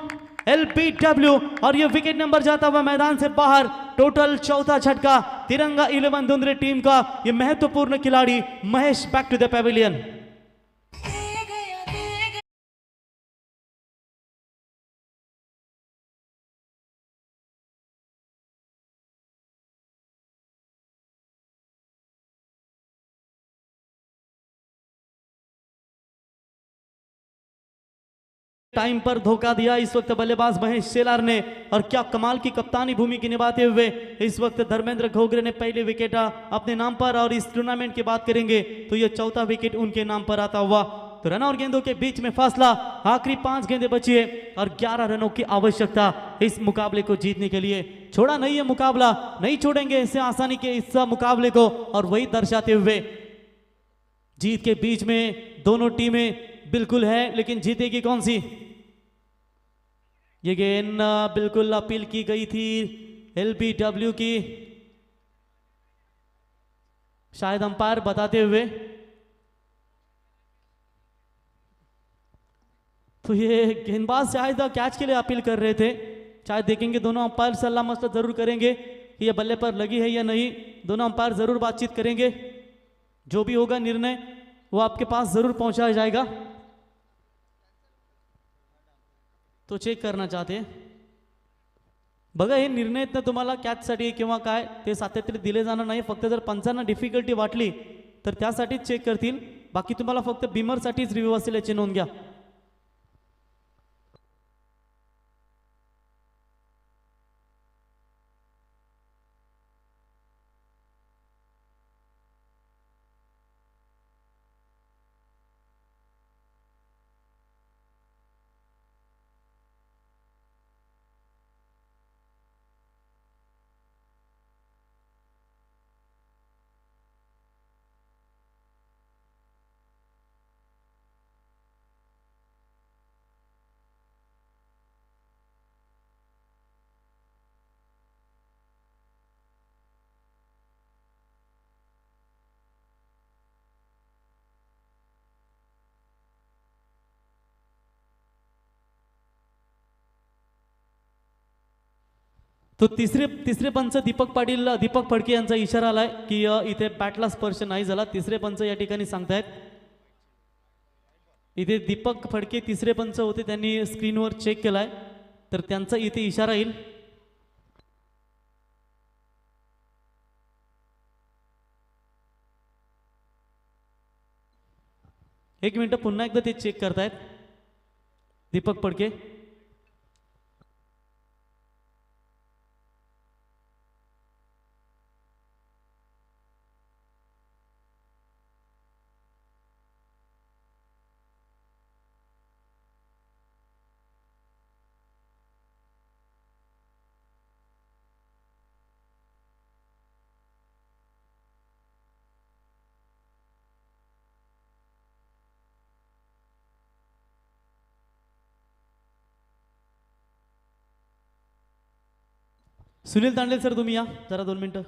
B: LBW और ये विकेट नंबर जाता हुआ मैदान से बाहर। टोटल 4था झटका तिरंगा 11 धुंधरे टीम का। ये महत्वपूर्ण खिलाड़ी Mahesh back to the pavilion. Time पर धोखा दिया इस वक्त बल्लेबाज महेश शेलार ने, और क्या कमाल की कप्तानी भूमिका निभाते हुए इस वक्त धर्मेंद्र घोगरे ने पहले विकेट अपने नाम पर, और इस टूर्नामेंट की बात करेंगे तो ये 4था विकेट उनके नाम पर आता हुआ। तो रन और गेंदों के बीच में फासला, आखिरी 5 गेंदें बची है और 11 रनों की आवश्यकता इस मुकाबले को जीतने के लिए। छोड़ा नहीं है मुकाबला, नहीं छोड़ेंगे इससे आसानी के इस मुकाबले को, और वही दर्शाते हुए जीत के बीच में दोनों टीमें बिल्कुल है, लेकिन जीतेगी कौन सी? ये गेंद बिल्कुल अपील की गई थी LBW की, शायद अंपायर बताते हुए। तो ये गेंदबाज शायद कैच के लिए अपील कर रहे थे। शायद देखेंगे दोनों अंपायर सलाह मशवरा जरूर करेंगे कि ये बल्ले पर लगी है या नहीं। दोनों अंपायर जरूर बातचीत करेंगे। जो भी होगा निर्णय वो आपके पास जरूर पहुंचाया जाएगा। तो चेक करना चाहते हैं। बघा हे निर्णय आहेत ना तुम्हाला कॅचसाठी किंवा काय ते सातत्याने दिले जाणार नाही. फक्त जर पंचांना डिफिकल्टी वाटली तर त्यासाठीच चेक करतील. बाकी तुम्हाला फक्त बिमरसाठीच रिव्ह्यू असेल याची नोंद घ्या. तो तिसरे पंच दीपक पाटील दीपक फडके यांचा इशारा आलाय की इथे बॅटला स्पर्श नाही झाला. तिसरे पंच या ठिकाणी सांगतायत. इथे दीपक फडके तिसरे पंच होते, त्यांनी स्क्रीनवर चेक केलाय तर त्यांचा इथे इशारा येईल. एक मिनिट, पुन्हा एकदा ते चेक करतायत दीपक फडके. सुनील तांडेल सर तुम्ही या जरा 2 मिनिटं.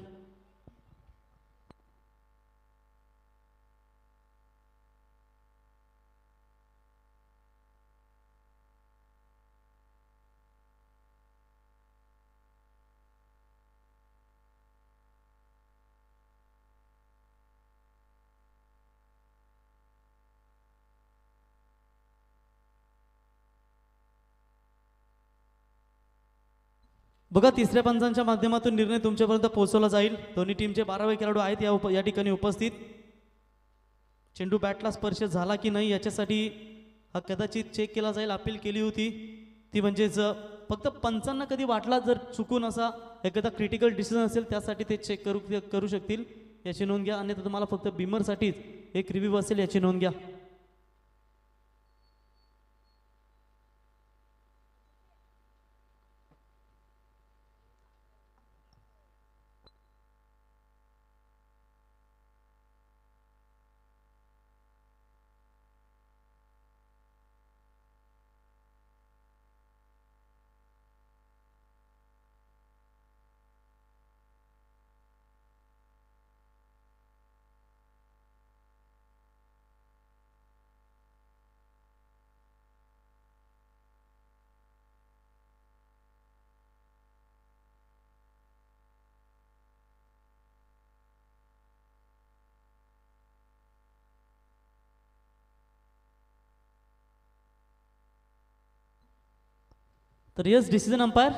B: बघा तिसऱ्या पंचांच्या माध्यमातून निर्णय तुमच्यापर्यंत पोहोचवला जाईल. दोन्ही टीमचे 12वे खेळाडू आहेत या ठिकाणी उपस्थित. चेंडू बॅटला स्पर्श झाला की नाही याच्यासाठी हा कदाचित चेक केला जाईल. अपील केली होती ती म्हणजेच फक्त पंचांना कधी वाटला जर चुकून असा एखादा क्रिटिकल डिसिजन असेल त्यासाठी ते चेक करू शकतील याची नोंद घ्या. अन्यथा तुम्हाला फक्त बिमरसाठीच एक रिव्ह्यू असेल याची नोंद घ्या. तर यस डिसिजन अंपायर.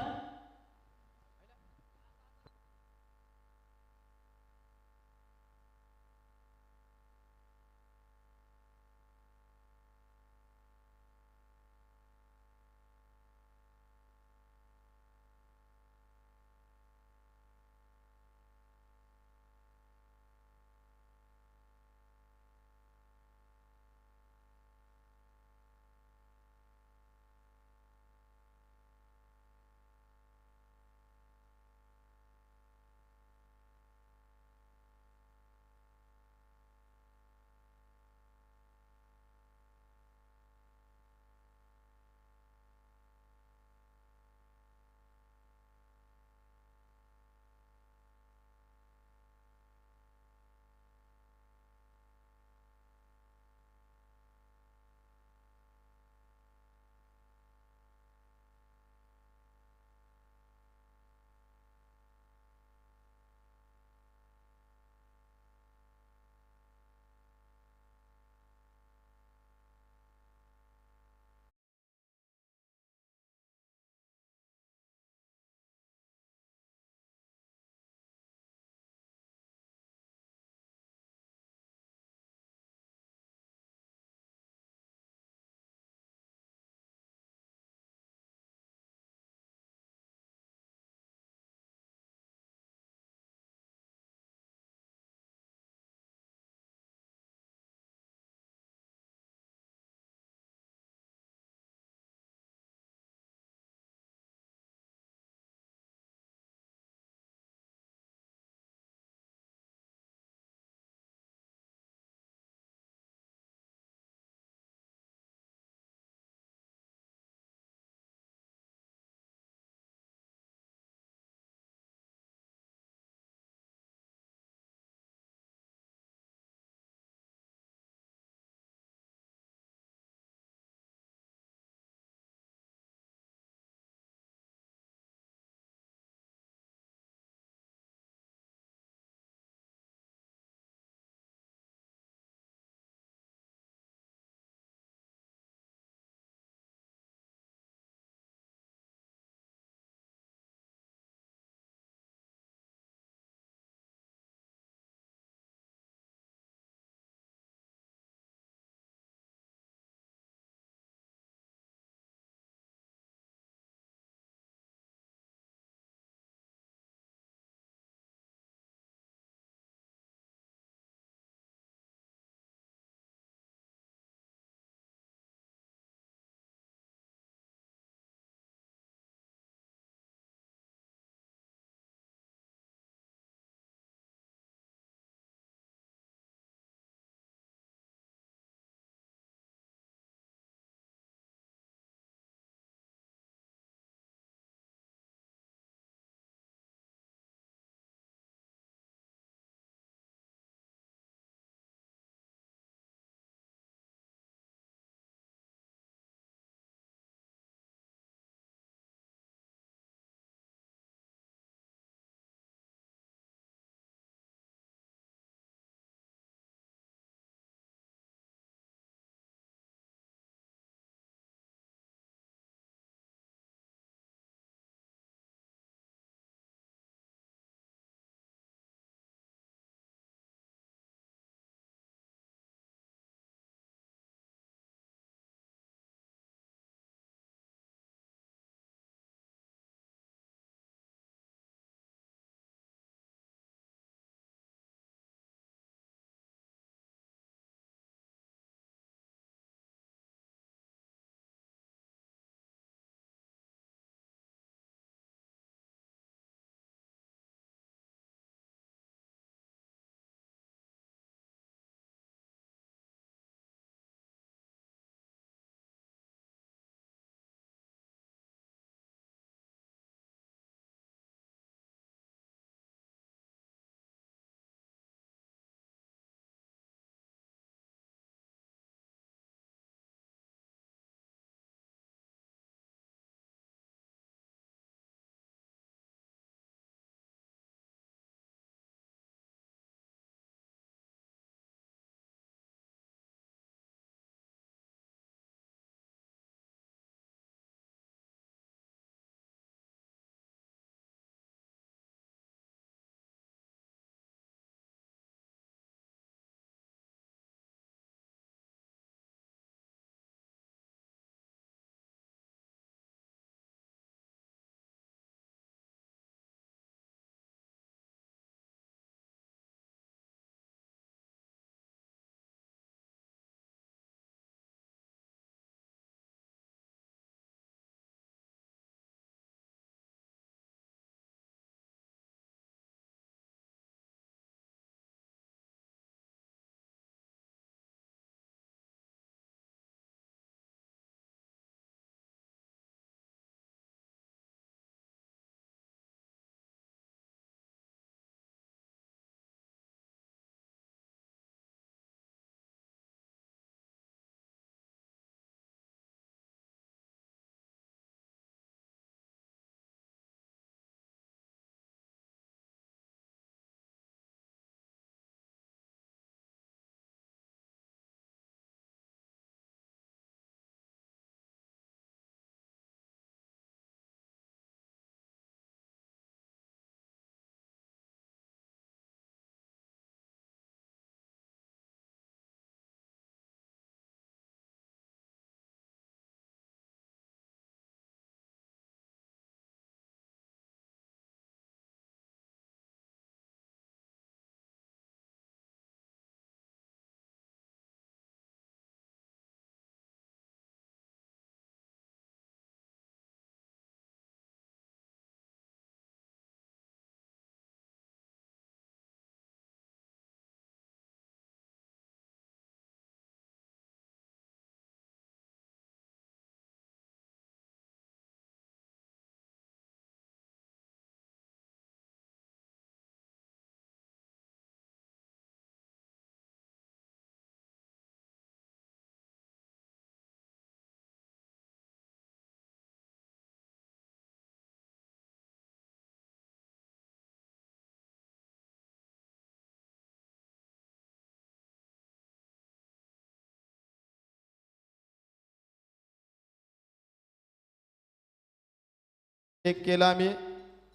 C: चेक केला आम्ही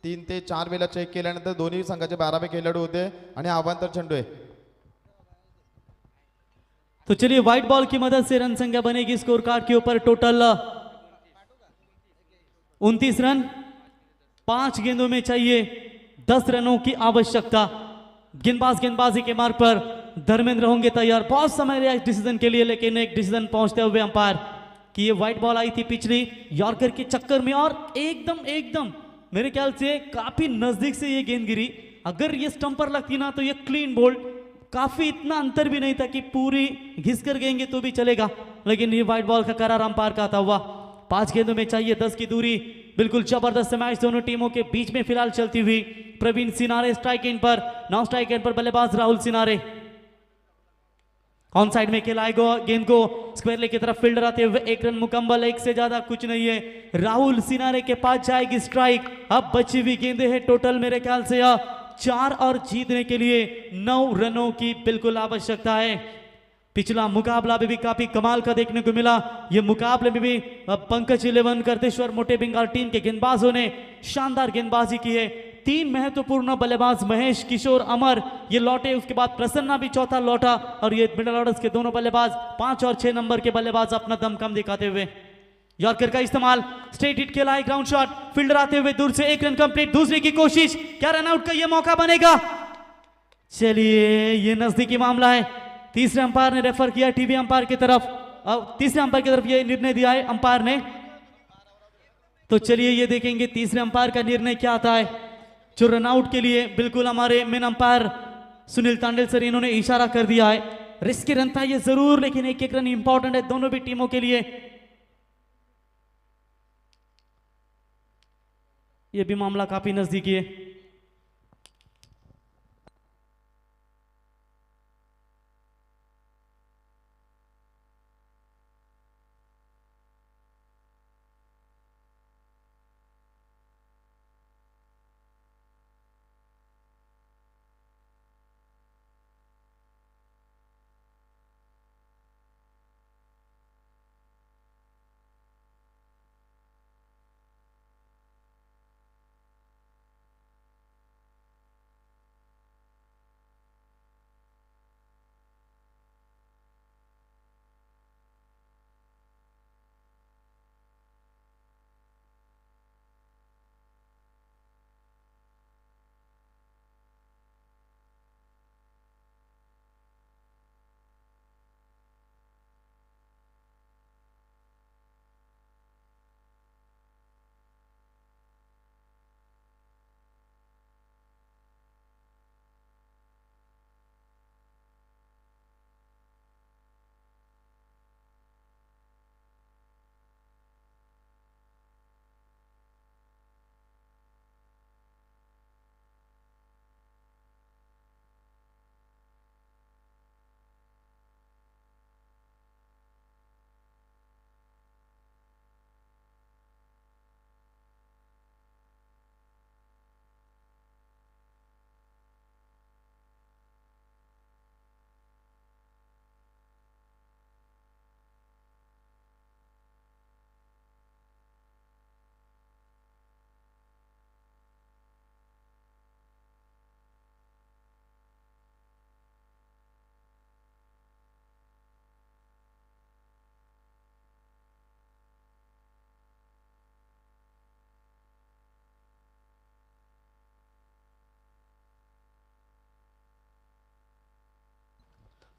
C: 3 ते 4 वेळा चेक केल्यानंतर दोन्ही संघाचे 12 खेळाडू होते आणि अवांतर चेंडू आहे.
B: तो चलिए व्हाइट बॉल की मदद से रन संख्या बनेगी स्कोर कार्ड के ऊपर टोटल 29 रन। 5 गेंदों में चाहिए 10 रनों की आवश्यकता। गेंदबाजी के मार्ग पर धर्मेंद्र होंगे तैयार। बहुत समय लिया इस डिसीजन के लिए, लेकिन एक डिसीजन पहुंचते हुए अंपायर कि ये व्हाइट बॉल आई थी पिछली यॉर्कर के चक्कर में और एकदम मेरे ख्याल से काफी नजदीक से ये गेंद गिरी। अगर ये स्टंप पर लगती ना तो ये क्लीन बोल्ड, काफी इतना अंतर भी नहीं था कि पूरी घिस कर गएंगे तो भी चलेगा, लेकिन ये व्हाइट बॉल का करार अंपायर का आता हुआ। 5 गेंदों में चाहिए 10 की दूरी। बिल्कुल जबरदस्त मैच दोनों टीमों के बीच में फिलहाल चलती हुई। प्रवीण सिनारे स्ट्राइक एंड पर, नॉन स्ट्राइक एंड पर बल्लेबाज राहुल सिनारे। ऑन साइड में खिलाएगा गेंद को स्क्वायर की तरफ फील्डर आते हुए। 1 रन मुकम्मल, 1 से ज्यादा कुछ नहीं है। राहुल सिनारे के पास जाएगी स्ट्राइक। अब बची हुई गेंदें हैं टोटल मेरे ख्याल से 4 और जीतने के लिए 9 रनों की बिल्कुल आवश्यकता है। पिछला मुकाबला भी काफी कमाल का देखने को मिला। ये मुकाबले में भी पंकज 11 करतेश्वर मोटे बंगाल टीम के गेंदबाजों ने शानदार गेंदबाजी की है। 3 महत्वपूर्ण बल्लेबाज महेश, किशोर, अमर ये लौटे, उसके बाद प्रसन्ना भी चौथा लौटा और ये मिडल ऑर्डर्स के दोनों बल्लेबाज 5 और 6 नंबर के बल्लेबाज अपना दमखम दिखाते हुए। यॉर्कर का इस्तेमाल, स्ट्रेट हिट खेला है, ग्राउंड शॉट, फील्डर आते हुए दूर से 1 रन कंप्लीट। दूसरे की कोशिश, क्या रन आउट का ये मौका बनेगा? चलिए ये नजदीकी मामला है। तीसरे अंपायर ने रेफर किया टीवी अंपायर की तरफ, तीसरे अंपायर की तरफ ये निर्णय दिया है अंपायर ने। तो चलिए ये देखेंगे तीसरे अंपायर का निर्णय क्या आता है। जो रन आउट के लिए बिल्कुल हमारे main umpire Sunil Tandel sir इन्होंने इशारा कर दिया है। रिस्क रन था ये जरूर, लेकिन 1-1 रन इंपॉर्टेंट है दोनों भी टीमों के लिए। ये भी मामला काफी नजदीकी है।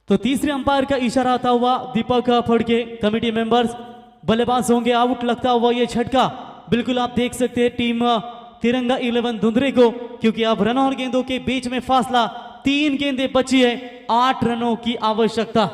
B: तो तीसरे अंपायर का इशारा आता हुआ दीपक फड़के, कमेटी मेंबर्स, बल्लेबाज होंगे आउट लगता हुआ ये झटका। बिल्कुल आप देख सकते हैं टीम तिरंगा 11 धुंधरे को, क्योंकि अब रन और गेंदों के बीच में फासला 3 गेंदें बची है, 8 रनों की आवश्यकता।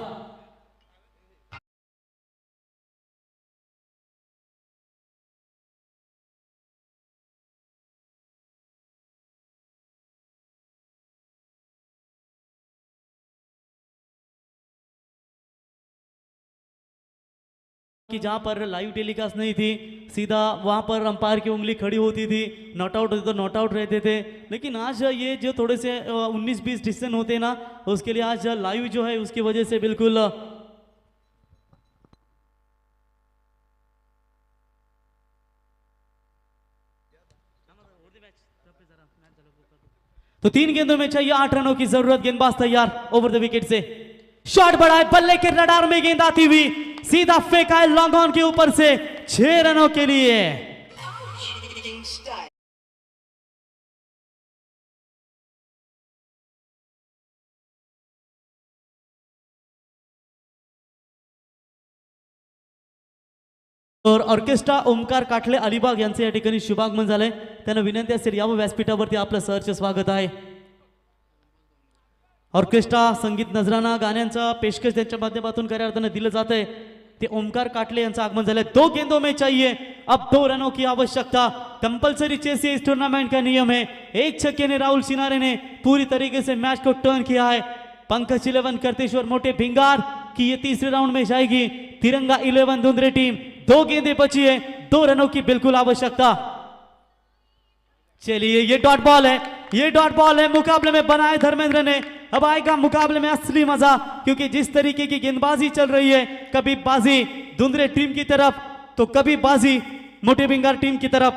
B: कि जहां पर लाइव टेलीकास्ट नहीं थी, सीधा वहां पर अंपायर की उंगली खड़ी होती थी, नॉट आउट होते तो नॉट आउट रहते थे। लेकिन आज ये जो थोड़े से 19-20 डिसीजन होते हैं ना, उसके लिए आज लाइव जो है उसकी वजह से बिल्कुल तो 3 गेंदों में चाहिए 8 रनों की जरूरत। गेंदबाज तैयार ओवर द विकेट से, शॉट बड़ा है, बल्ले के रडार में गेंद आती हुई सीधा फेंका है लॉन्ग ऑन के ऊपर से 6 रनों के लिए। और ऑर्केस्ट्रा ओमकार काटले अलिबाग यांचे या ठिकाणी शुभागमन झाले, त्यांना विनंती असेल यावं व्यासपीठावरती आपलं सहर्ष स्वागत आहे। ऑर्केस्ट्रा संगीत नजराना गाण्यांचा पेशकश त्यांच्या माध्यमातून खऱ्या अर्थानं दिलं जातंय ते ओमकार काटले यांचं आगमन झालंय। 2 गेंदों में चाहिए अब 2 रनों की आवश्यकता, कंपलसरी चेसिए इस टूर्नामेंट का नियम है। 1 छक्के ने राहुल सिनारे ने पूरी तरीके से मैच को टर्न किया है। पंकज 11 करतेश्वर मोटे भिंगार की ये तीसरे राउंड में जाएगी। तिरंगा 11 धुंधरे टीम, 2 गेंदें बची है, 2 रनों की बिल्कुल आवश्यकता। चलिए ये डॉट बॉल है, ये डॉट बॉल है, मुकाबले में बनाए धर्मेंद्र ने। अब आएगा मुकाबले में असली मजा, क्योंकि जिस तरीके की गेंदबाजी चल रही है, कभी बाजी धुंधरे टीम की तरफ तो कभी बाजी मोटे भिंगार टीम की तरफ।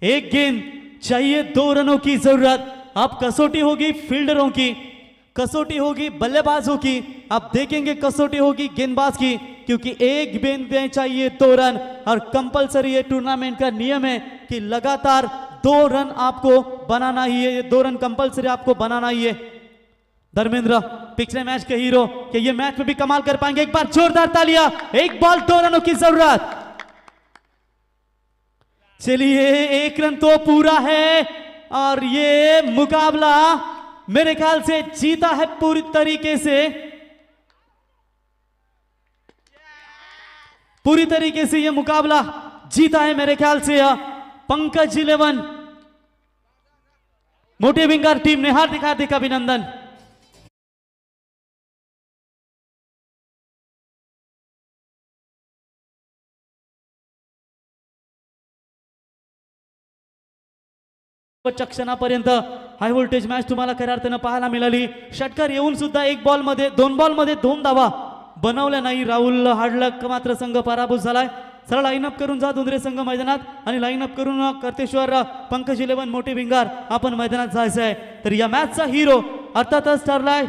B: 1 गेंद चाहिए, 2 रनों की जरूरत। अब कसौटी होगी फील्डरों की, कसौटी होगी बल्लेबाजों की, अब देखेंगे कसौटी होगी गेंदबाज की, क्योंकि 1 गेंद में चाहिए 2 रन। और कंपलसरी ये टूर्नामेंट का नियम है कि लगातार 2 रन आपको बनाना ही है, 2 रन कंपलसरी आपको बनाना ही है। धर्मेंद्र पिछले मैच के हीरो कि ये मैच में भी कमाल कर पाएंगे, एक बार जोरदार तालियां। 1 बॉल 2 रनों की जरूरत। चलिए 1 रन तो पूरा है और ये मुकाबला मेरे ख्याल से जीता है पूरी तरीके से, पूरी तरीके से ये मुकाबला जीता है मेरे ख्याल से पंकज 11 मोटे भिंगार टीम ने। हार्दिक हार्दिक अभिनंदन। क्षणापर्यंत हाय व्होल्टेज मॅच तुम्हाला खऱ्या अर्थानं पाहायला मिळाली। षटकार येऊन सुद्धा 1 बॉल मध्ये 2 बॉल मध्ये 2 धावा बनवल्या नाही। राहुल हाडलक मात्र संघ पराभूत झालाय। सरळ लाईनअप करून जा धुंधरे संघ मैदानात आणि लाईनअप करून करतेश्वर पंकज 11 मोटे भिंगार आपण मैदानात जायचं आहे। तर या मॅचचा हीरो अर्थातच ठरलाय